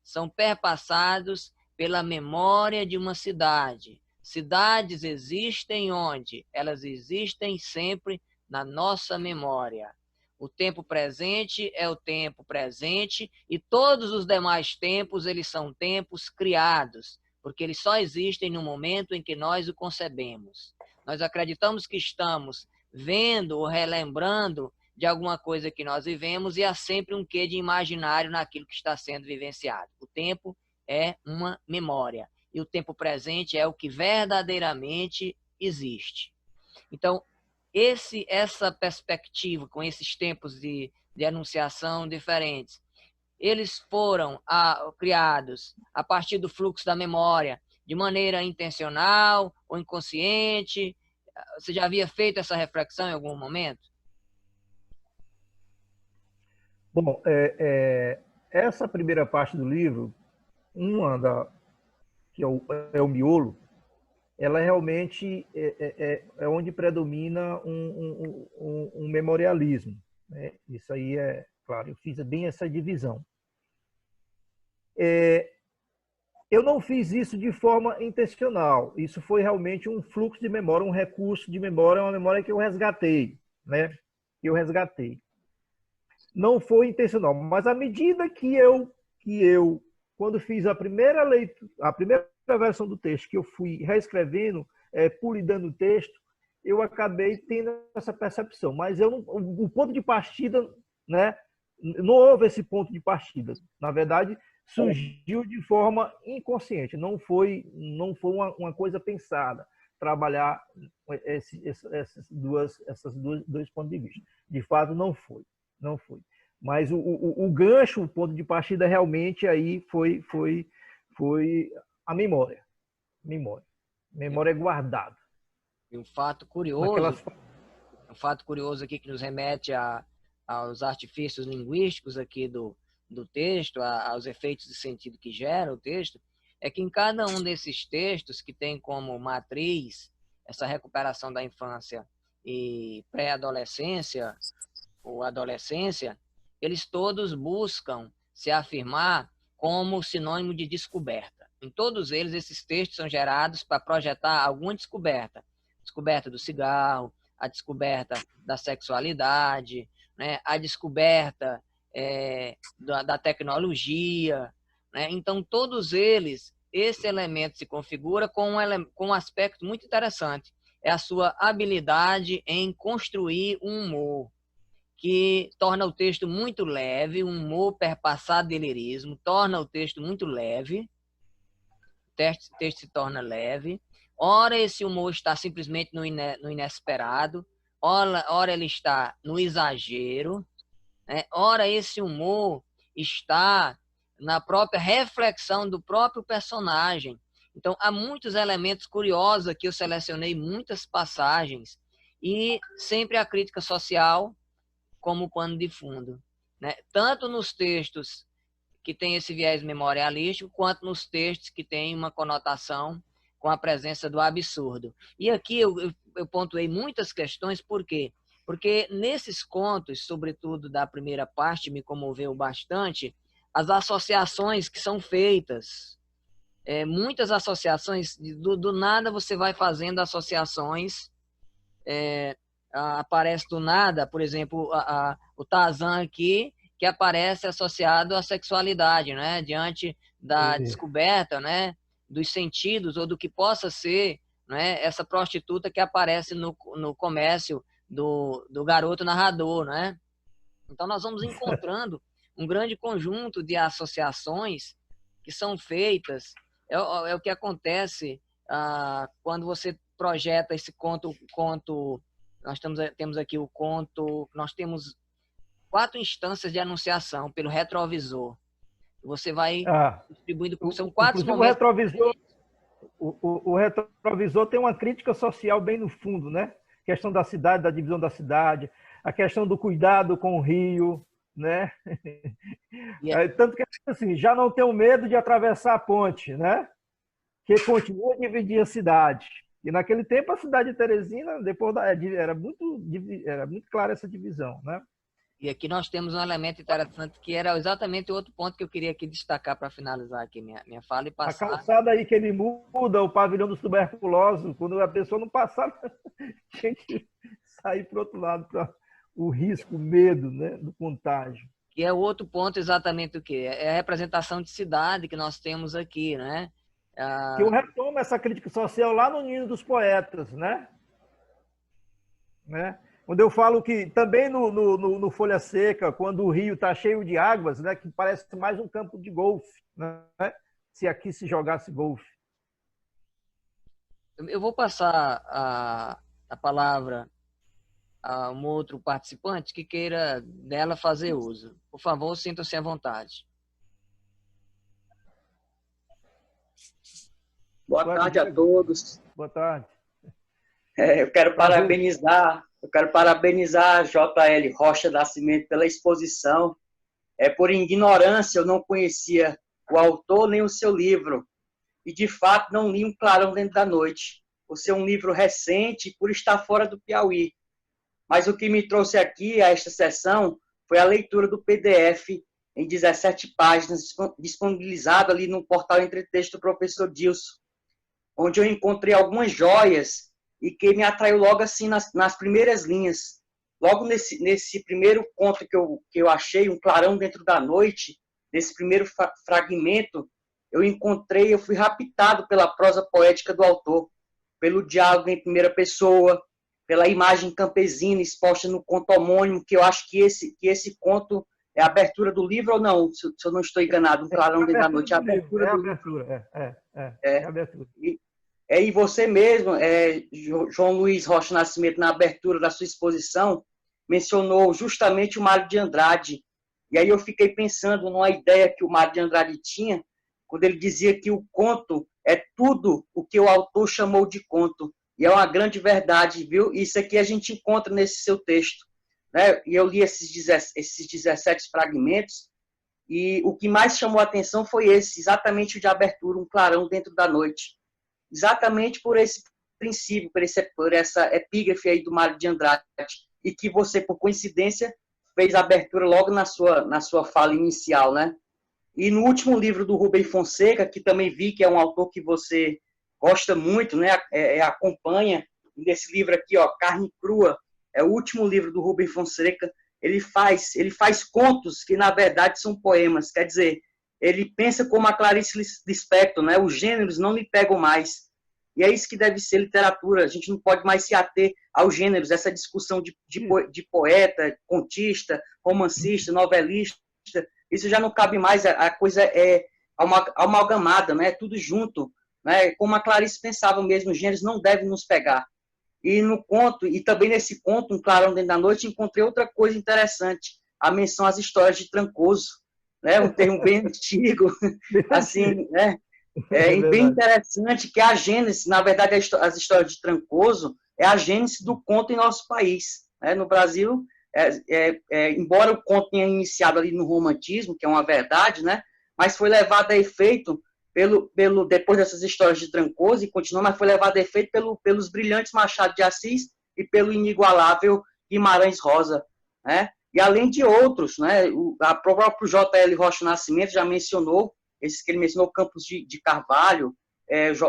São perpassados pela memória de uma cidade. Cidades existem onde? Elas existem sempre na nossa memória. O tempo presente é o tempo presente e todos os demais tempos, eles são tempos criados, porque eles só existem no momento em que nós o concebemos. Nós acreditamos que estamos vendo ou relembrando de alguma coisa que nós vivemos e há sempre um quê de imaginário naquilo que está sendo vivenciado. O tempo é uma memória e o tempo presente é o que verdadeiramente existe. Então, essa perspectiva, com esses tempos de enunciação diferentes, eles foram criados a partir do fluxo da memória, de maneira intencional ou inconsciente. Você já havia feito essa reflexão em algum momento? Bom, essa primeira parte do livro, que é o miolo, ela realmente é onde predomina um memorialismo, né? Isso aí é claro, eu fiz bem essa divisão. Eu não fiz isso de forma intencional, isso foi realmente um fluxo de memória, um recurso de memória, uma memória que eu resgatei, né? Não foi intencional, mas à medida que eu quando fiz a primeira leitura, a primeira versão do texto, que eu fui reescrevendo, polidando o texto, eu acabei tendo essa percepção. Mas o ponto de partida, né, não houve esse ponto de partida. Na verdade, surgiu de forma inconsciente, não foi uma coisa pensada, trabalhar esses dois pontos de vista. De fato, não foi. Mas o gancho, o ponto de partida realmente aí foi a memória. Memória guardada. E um fato curioso aqui que nos remete aos artifícios linguísticos aqui do texto, aos efeitos de sentido que gera o texto, é que em cada um desses textos que tem como matriz essa recuperação da infância e pré-adolescência ou adolescência, eles todos buscam se afirmar como sinônimo de descoberta. Em todos eles, esses textos são gerados para projetar alguma descoberta. Descoberta do cigarro, a descoberta da sexualidade, né? A descoberta da tecnologia. Né? Então, todos eles, esse elemento se configura com um aspecto muito interessante. É a sua habilidade em construir um humor, que torna o texto muito leve, um humor perpassado de lirismo, torna o texto muito leve, o texto se torna leve. Ora, esse humor está simplesmente no inesperado, ora ele está no exagero, né? Ora, esse humor está na própria reflexão do próprio personagem. Então, há muitos elementos curiosos aqui, eu selecionei muitas passagens, e sempre a crítica social como pano de fundo, né? Tanto nos textos que tem esse viés memorialístico, quanto nos textos que tem uma conotação com a presença do absurdo. E aqui eu pontuei muitas questões, por quê? Porque nesses contos, sobretudo da primeira parte, me comoveu bastante as associações que são feitas. Muitas associações, do nada você vai fazendo associações, aparece do nada, por exemplo, o Tarzan aqui, que aparece associado à sexualidade, né? Diante da descoberta, né? Dos sentidos ou do que possa ser, né? Essa prostituta que aparece no comércio do garoto narrador, né? Então nós vamos encontrando um grande conjunto de associações que são feitas. É o que acontece quando você projeta esse conto. Nós temos aqui o conto, nós temos 4 instâncias de anunciação pelo retrovisor. Você vai distribuindo, são 4 inclusive, momentos. O retrovisor tem uma crítica social bem no fundo, né? A questão da cidade, da divisão da cidade, a questão do cuidado com o rio, né? Tanto que assim, já não tenho medo de atravessar a ponte, né? Que continua a dividir a cidade. E naquele tempo a cidade de Teresina, depois era muito clara essa divisão, né? E aqui nós temos um elemento interessante que era exatamente o outro ponto que eu queria aqui destacar para finalizar aqui minha fala e passar. A calçada aí que ele muda, o pavilhão dos tuberculosos, quando a pessoa não passava, tinha que sair para o outro lado, para o risco, o medo, né, do contágio. Que é o outro ponto exatamente o quê? É a representação de cidade que nós temos aqui, né? Que eu retomo essa crítica social lá no Ninho dos Poetas, né? Quando eu falo que também no Folha Seca, quando o rio está cheio de águas, né, que parece mais um campo de golfe, né? Se aqui se jogasse golfe. Eu vou passar a palavra a um outro participante que queira dela fazer uso. Por favor, sinta-se à vontade. Boa tarde a todos. Boa tarde. Eu quero parabenizar a J.L. Rocha Nascimento pela exposição. Por ignorância, eu não conhecia o autor nem o seu livro. E, de fato, não li Um Clarão Dentro da Noite, por ser um livro recente e por estar fora do Piauí. Mas o que me trouxe aqui a esta sessão foi a leitura do PDF em 17 páginas, disponibilizado ali no portal Entretexto do professor Dilson, onde eu encontrei algumas joias e que me atraiu logo assim nas primeiras linhas. Logo nesse primeiro conto que eu achei, Um Clarão Dentro da Noite, nesse primeiro fragmento, eu fui raptado pela prosa poética do autor, pelo diálogo em primeira pessoa, pela imagem campesina exposta no conto homônimo, que eu acho que esse conto é a abertura do livro ou não, se eu não estou enganado, Um Clarão Dentro da Noite. É a abertura do livro. É a abertura. E você mesmo, João Luiz Rocha Nascimento, na abertura da sua exposição, mencionou justamente o Mário de Andrade. E aí eu fiquei pensando numa ideia que o Mário de Andrade tinha, quando ele dizia que o conto é tudo o que o autor chamou de conto. E é uma grande verdade, viu? Isso aqui a gente encontra nesse seu texto, né? E eu li esses 17 fragmentos, e o que mais chamou a atenção foi exatamente o de abertura, Um Clarão Dentro da Noite. Exatamente por esse princípio, por essa epígrafe aí do Mário de Andrade, e que você, por coincidência, fez a abertura logo na sua fala inicial, né? E no último livro do Rubem Fonseca, que também vi que é um autor que você gosta muito, né? Acompanha, nesse livro aqui, ó, Carne Crua, é o último livro do Rubem Fonseca. Ele faz contos que, na verdade, são poemas. Quer dizer, ele pensa como a Clarice Lispector, né? Os gêneros não lhe pegam mais. E é isso que deve ser literatura. A gente não pode mais se ater aos gêneros, essa discussão de poeta, contista, romancista, novelista. Isso já não cabe mais. A coisa é amalgamada, né? Tudo junto, né? Como a Clarice pensava mesmo, os gêneros não devem nos pegar. E no conto, e também nesse conto, Um Clarão Dentro da Noite, encontrei outra coisa interessante, a menção às histórias de Trancoso, né? Um termo bem antigo, assim, né? Bem interessante que a gênese, na verdade, as histórias de Trancoso é a gênese do conto em nosso país, né? No Brasil, embora o conto tenha iniciado ali no romantismo, que é uma verdade, né? Mas foi levado a efeito depois dessas histórias de Trancoso, e continua, mas foi levado a efeito pelos brilhantes Machado de Assis e pelo inigualável Guimarães Rosa, né? E além de outros, né? O próprio J.L. Rocha Nascimento já mencionou, esses que ele mencionou, Campos de Carvalho,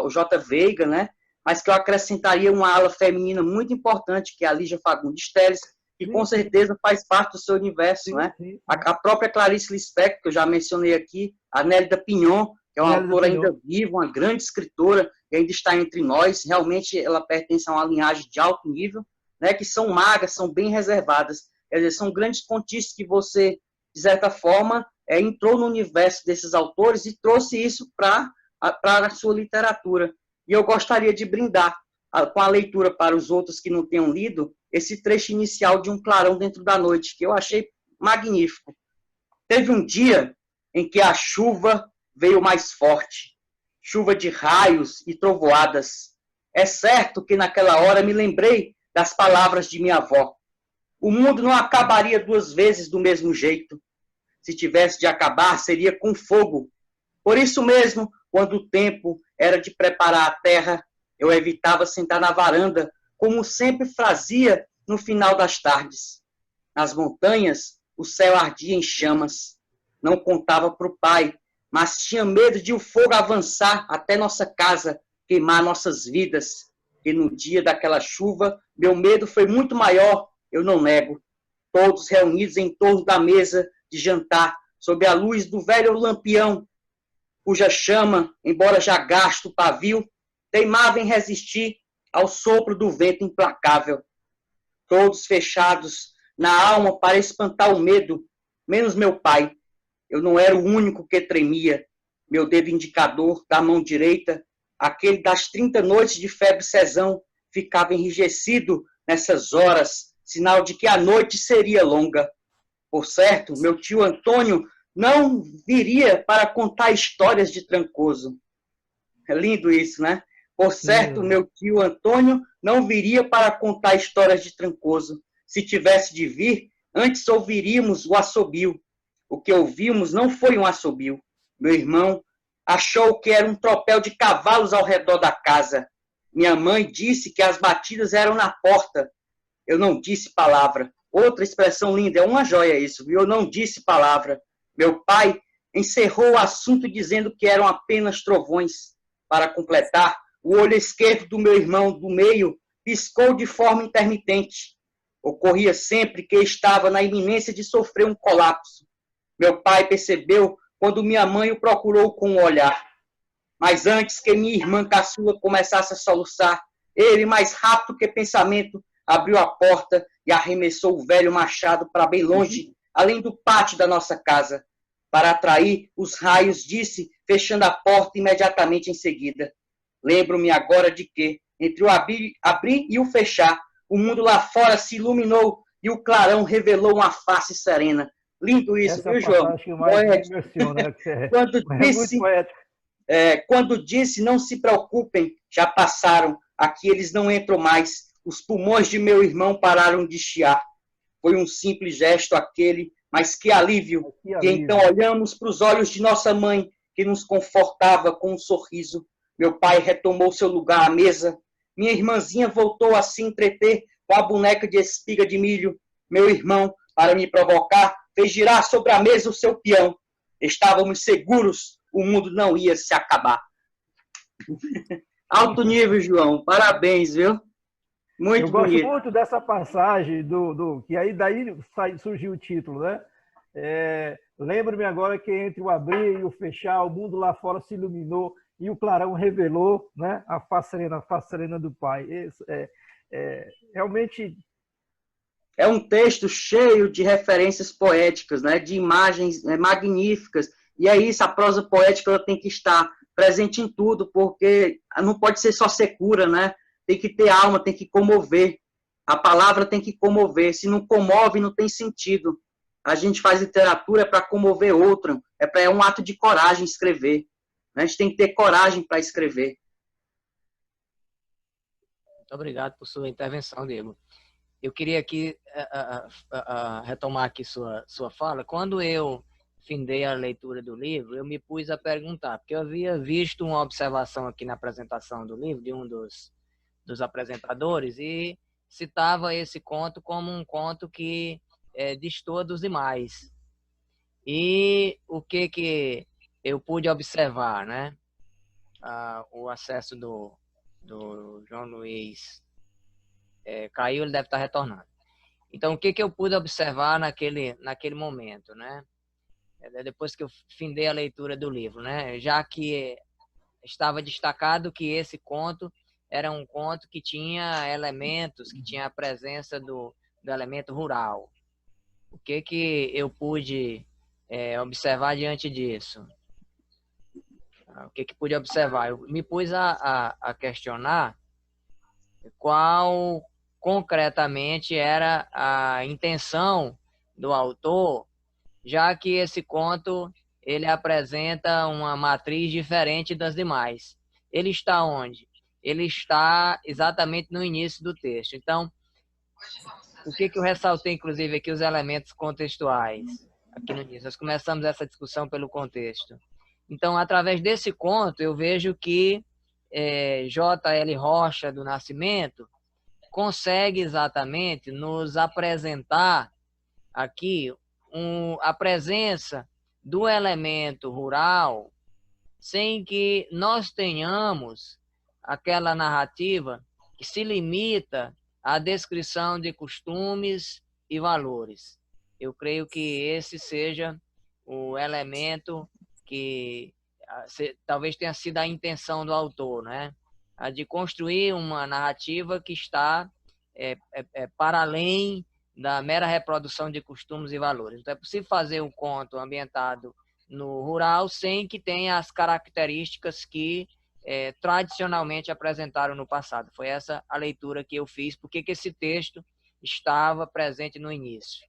o J. Veiga, né? Mas que eu acrescentaria uma ala feminina muito importante, que é a Lígia Fagundes Telles, que com certeza faz parte do seu universo, né? A própria Clarice Lispector, que eu já mencionei aqui, a Nélida Pinhon, que é uma autora ainda viva, uma grande escritora, que ainda está entre nós. Realmente ela pertence a uma linhagem de alto nível, né? Que são magas, são bem reservadas. Quer dizer, são grandes contistas que você, de certa forma, entrou no universo desses autores e trouxe isso para a sua literatura. E eu gostaria de brindar com a leitura para os outros que não tenham lido esse trecho inicial de Um Clarão Dentro da Noite, que eu achei magnífico. Teve um dia em que a chuva veio mais forte, chuva de raios e trovoadas. É certo que naquela hora me lembrei das palavras de minha avó. O mundo não acabaria duas vezes do mesmo jeito. Se tivesse de acabar, seria com fogo. Por isso mesmo, quando o tempo era de preparar a terra, eu evitava sentar na varanda, como sempre fazia no final das tardes. Nas montanhas, o céu ardia em chamas. Não contava para o pai, mas tinha medo de o fogo avançar até nossa casa, queimar nossas vidas. E no dia daquela chuva, meu medo foi muito maior, eu não nego. Todos reunidos em torno da mesa de jantar, sob a luz do velho lampião, cuja chama, embora já gasto o pavio, teimava em resistir ao sopro do vento implacável. Todos fechados na alma para espantar o medo, menos meu pai. Eu não era o único que tremia. Meu dedo indicador da mão direita, aquele das 30 noites de febre cesão, ficava enrijecido nessas horas, sinal de que a noite seria longa. Por certo, meu tio Antônio não viria para contar histórias de Trancoso. É lindo isso, né? Por certo, meu tio Antônio não viria para contar histórias de Trancoso. Se tivesse de vir, antes ouviríamos o assobio. O que ouvimos não foi um assobio. Meu irmão achou que era um tropel de cavalos ao redor da casa. Minha mãe disse que as batidas eram na porta. Eu não disse palavra. Outra expressão linda, é uma joia isso, viu? Eu não disse palavra. Meu pai encerrou o assunto dizendo que eram apenas trovões. Para completar, o olho esquerdo do meu irmão do meio piscou de forma intermitente. Ocorria sempre que estava na iminência de sofrer um colapso. Meu pai percebeu quando minha mãe o procurou com o olhar. Mas antes que minha irmã caçula começasse a soluçar, ele, mais rápido que pensamento, abriu a porta e arremessou o velho machado para bem longe, além do pátio da nossa casa. Para atrair os raios, disse, fechando a porta imediatamente em seguida. Lembro-me agora de que, entre o abrir e o fechar, o mundo lá fora se iluminou e o clarão revelou uma face serena. Lindo isso, essa viu, João? Que mais me emociona, quando disse, não se preocupem, já passaram, aqui eles não entram mais. Os pulmões de meu irmão pararam de chiar. Foi um simples gesto aquele, mas que alívio. E então olhamos para os olhos de nossa mãe, que nos confortava com um sorriso. Meu pai retomou seu lugar à mesa. Minha irmãzinha voltou a se entreter com a boneca de espiga de milho. Meu irmão, para me provocar, fez girar sobre a mesa o seu peão. Estávamos seguros, o mundo não ia se acabar. Alto nível, João. Parabéns, viu? Muito bonito. Eu gosto muito dessa passagem, que aí daí surgiu o título, né? Lembro-me agora que entre o abrir e o fechar, o mundo lá fora se iluminou e o clarão revelou, né, a face serena do Pai. Realmente... É um texto cheio de referências poéticas, né, de imagens magníficas. E é isso, a prosa poética ela tem que estar presente em tudo, porque não pode ser só secura, né? Tem que ter alma, tem que comover. A palavra tem que comover. Se não comove, não tem sentido. A gente faz literatura para comover outro. É um ato de coragem escrever. A gente tem que ter coragem para escrever. Muito obrigado por sua intervenção, Diego. Eu queria aqui retomar aqui sua fala. Quando eu findei a leitura do livro, eu me pus a perguntar, porque eu havia visto uma observação aqui na apresentação do livro de um dos apresentadores e citava esse conto como um conto que destoa dos demais. E o que eu pude observar, né? O acesso do João Luiz caiu, ele deve estar retornando. Então, o que eu pude observar naquele momento, né? Depois que eu findei a leitura do livro, né? Já que estava destacado que esse conto era um conto que tinha elementos, que tinha a presença do elemento rural. O que eu pude observar diante disso? O que pude observar? Eu me pus a questionar qual concretamente era a intenção do autor, já que esse conto ele apresenta uma matriz diferente das demais. Ele está onde? Ele está exatamente no início do texto. Então, o que eu ressaltei, inclusive, aqui, os elementos contextuais. Aqui no início, nós começamos essa discussão pelo contexto. Então, através desse conto, eu vejo que J.L. Rocha do Nascimento consegue exatamente nos apresentar aqui a presença do elemento rural sem que nós tenhamos aquela narrativa que se limita à descrição de costumes e valores. Eu creio que esse seja o elemento que talvez tenha sido a intenção do autor, né? A de construir uma narrativa que está para além da mera reprodução de costumes e valores. Então, é possível fazer um conto ambientado no rural sem que tenha as características que tradicionalmente apresentaram no passado. Foi essa a leitura que eu fiz, porque que esse texto estava presente no início.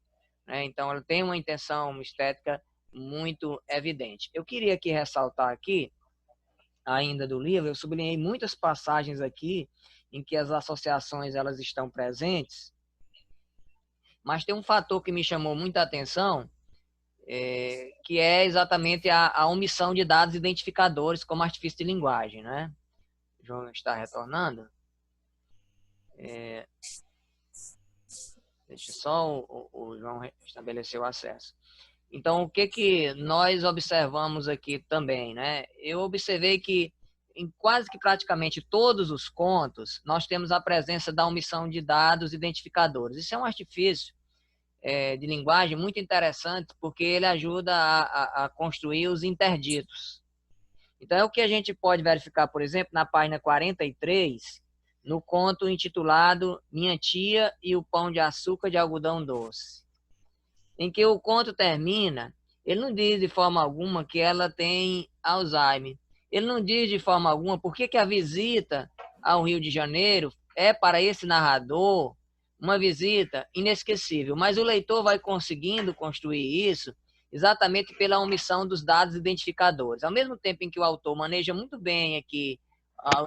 Então, ele tem uma intenção estética muito evidente. Eu queria aqui ressaltar aqui, ainda do livro, eu sublinhei muitas passagens aqui em que as associações elas estão presentes, mas tem um fator que me chamou muita atenção, que é exatamente a omissão de dados identificadores como artifício de linguagem, né? O João está retornando. Deixa só o João estabelecer o acesso. Então, o que nós observamos aqui também, né? Eu observei que em quase que praticamente todos os contos, nós temos a presença da omissão de dados identificadores. Isso é um artifício de linguagem muito interessante, porque ele ajuda a construir os interditos. Então, é o que a gente pode verificar, por exemplo, na página 43, no conto intitulado Minha Tia e o Pão de Açúcar de Algodão Doce, em que o conto termina, ele não diz de forma alguma que ela tem Alzheimer. Ele não diz de forma alguma por que a visita ao Rio de Janeiro é para esse narrador uma visita inesquecível. Mas o leitor vai conseguindo construir isso exatamente pela omissão dos dados identificadores. Ao mesmo tempo em que o autor maneja muito bem aqui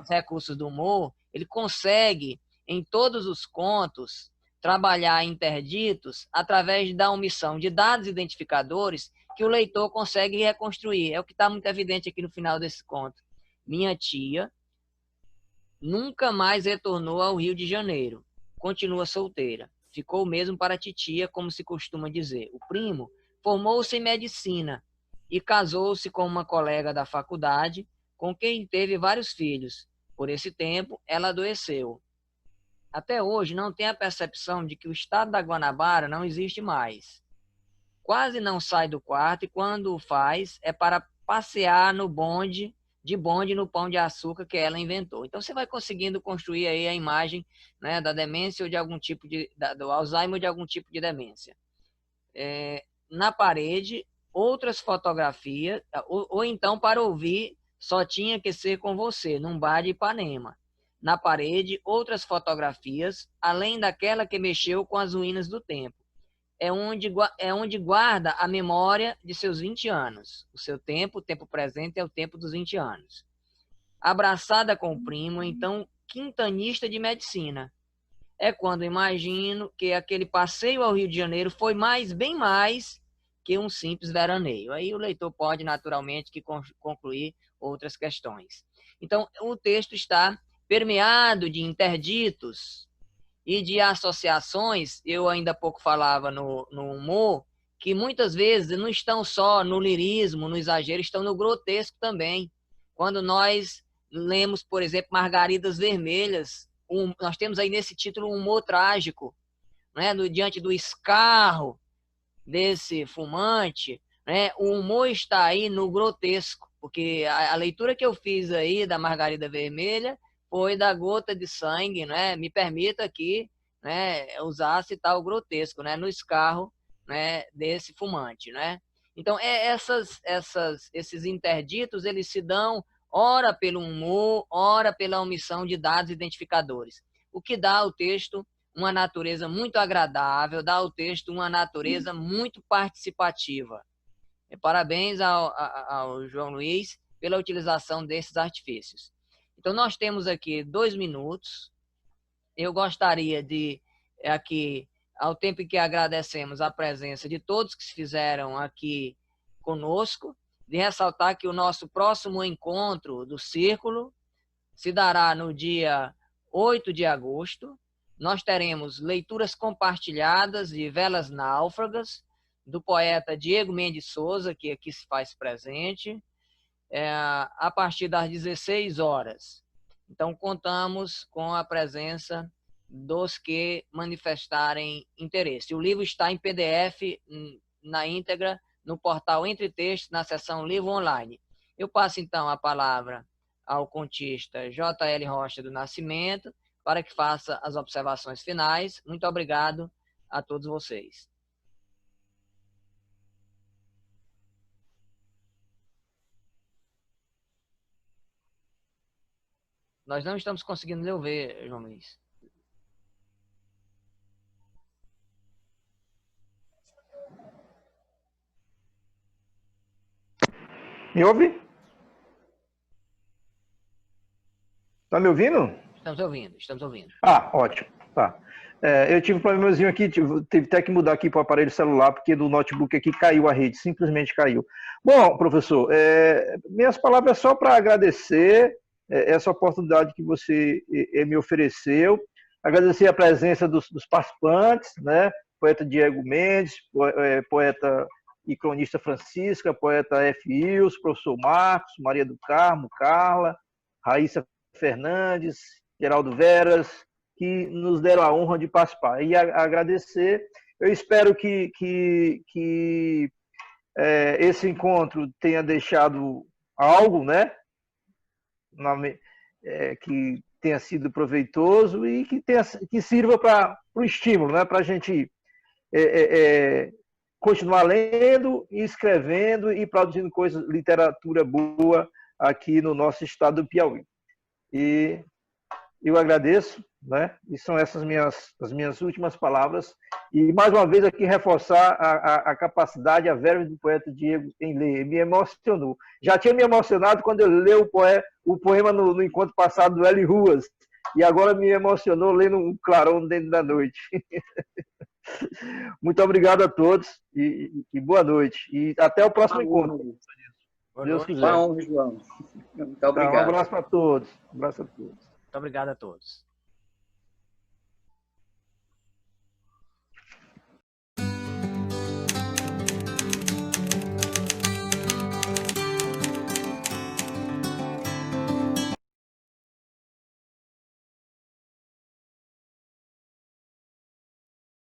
os recursos do humor, ele consegue, em todos os contos, trabalhar interditos através da omissão de dados identificadores que o leitor consegue reconstruir. É o que está muito evidente aqui no final desse conto. Minha tia nunca mais retornou ao Rio de Janeiro. Continua solteira. Ficou mesmo para a titia, como se costuma dizer. O primo formou-se em medicina e casou-se com uma colega da faculdade, com quem teve vários filhos. Por esse tempo, ela adoeceu. Até hoje, não tem a percepção de que o estado da Guanabara não existe mais. Quase não sai do quarto e, quando o faz, é para passear no bonde no Pão de Açúcar que ela inventou. Então, você vai conseguindo construir aí a imagem, né, da demência ou de algum tipo do Alzheimer ou de algum tipo de demência. Na parede, outras fotografias, ou então, para ouvir, Só Tinha Que Ser Com Você, num bar de Ipanema. Na parede, outras fotografias, além daquela que mexeu com as ruínas do tempo. É onde guarda a memória de seus 20 anos. O seu tempo, o tempo presente, é o tempo dos 20 anos. Abraçada com o primo, então quintanista de medicina. É quando imagino que aquele passeio ao Rio de Janeiro foi bem mais que um simples veraneio. Aí o leitor pode, naturalmente, concluir outras questões. Então, o texto está permeado de interditos e de associações. Eu ainda há pouco falava no humor, que muitas vezes não estão só no lirismo, no exagero, estão no grotesco também. Quando nós lemos, por exemplo, Margaridas Vermelhas, nós temos aí nesse título um humor trágico, né? Diante do escarro desse fumante, né? O humor está aí no grotesco, porque a leitura que eu fiz aí da Margarida Vermelha foi da gota de sangue, né? Me permita aqui, né, usar, citar o grotesco, né, no escarro, né, desse fumante, né? Então, esses interditos, eles se dão ora pelo humor, ora pela omissão de dados identificadores, o que dá ao texto uma natureza muito agradável, dá ao texto uma natureza muito participativa. E parabéns ao João Luiz pela utilização desses artifícios. Então, nós temos aqui 2 minutos. Eu gostaria de, aqui, ao tempo em que agradecemos a presença de todos que se fizeram aqui conosco, de ressaltar que o nosso próximo encontro do Círculo se dará no dia 8 de agosto. Nós teremos leituras compartilhadas de Velas Náufragas, do poeta Diego Mendes Souza, que aqui se faz presente, a partir das 16 horas. Então, contamos com a presença dos que manifestarem interesse. O livro está em PDF na íntegra no portal Entre Textos, na seção Livro Online. Eu passo, então, a palavra ao contista J.L. Rocha do Nascimento, para que faça as observações finais. Muito obrigado a todos vocês. Nós não estamos conseguindo lhe ouvir, João Luiz. Me ouve? Está me ouvindo? Estamos ouvindo, estamos ouvindo. Ah, ótimo. Tá. Eu tive um problemazinho aqui, tive até que mudar aqui para o aparelho celular, porque do notebook aqui caiu a rede, simplesmente caiu. Bom, professor, minhas palavras só para agradecer essa oportunidade que você me ofereceu, agradecer a presença dos participantes, né? Poeta Diego Mendes, poeta e cronista Francisca, poeta F. Ilse, professor Marcos, Maria do Carmo, Carla, Raíssa Fernandes, Geraldo Veras, que nos deram a honra de participar. E agradecer, eu espero que esse encontro tenha deixado algo, né? Que tenha sido proveitoso e que sirva para o estímulo, né? Para a gente continuar lendo, escrevendo e produzindo literatura boa aqui no nosso estado do Piauí. E eu agradeço, né? E são essas as minhas últimas palavras. E, mais uma vez, aqui reforçar a capacidade, a verve do poeta Diego em ler. Me emocionou. Já tinha me emocionado quando eu li o poema no encontro passado do L. Ruas. E agora me emocionou lendo um clarão dentro da noite. Muito obrigado a todos e boa noite. E até o próximo encontro. Deus quiser. Bom, João. Muito obrigado. Um abraço para todos. Um abraço a todos. Muito obrigado a todos.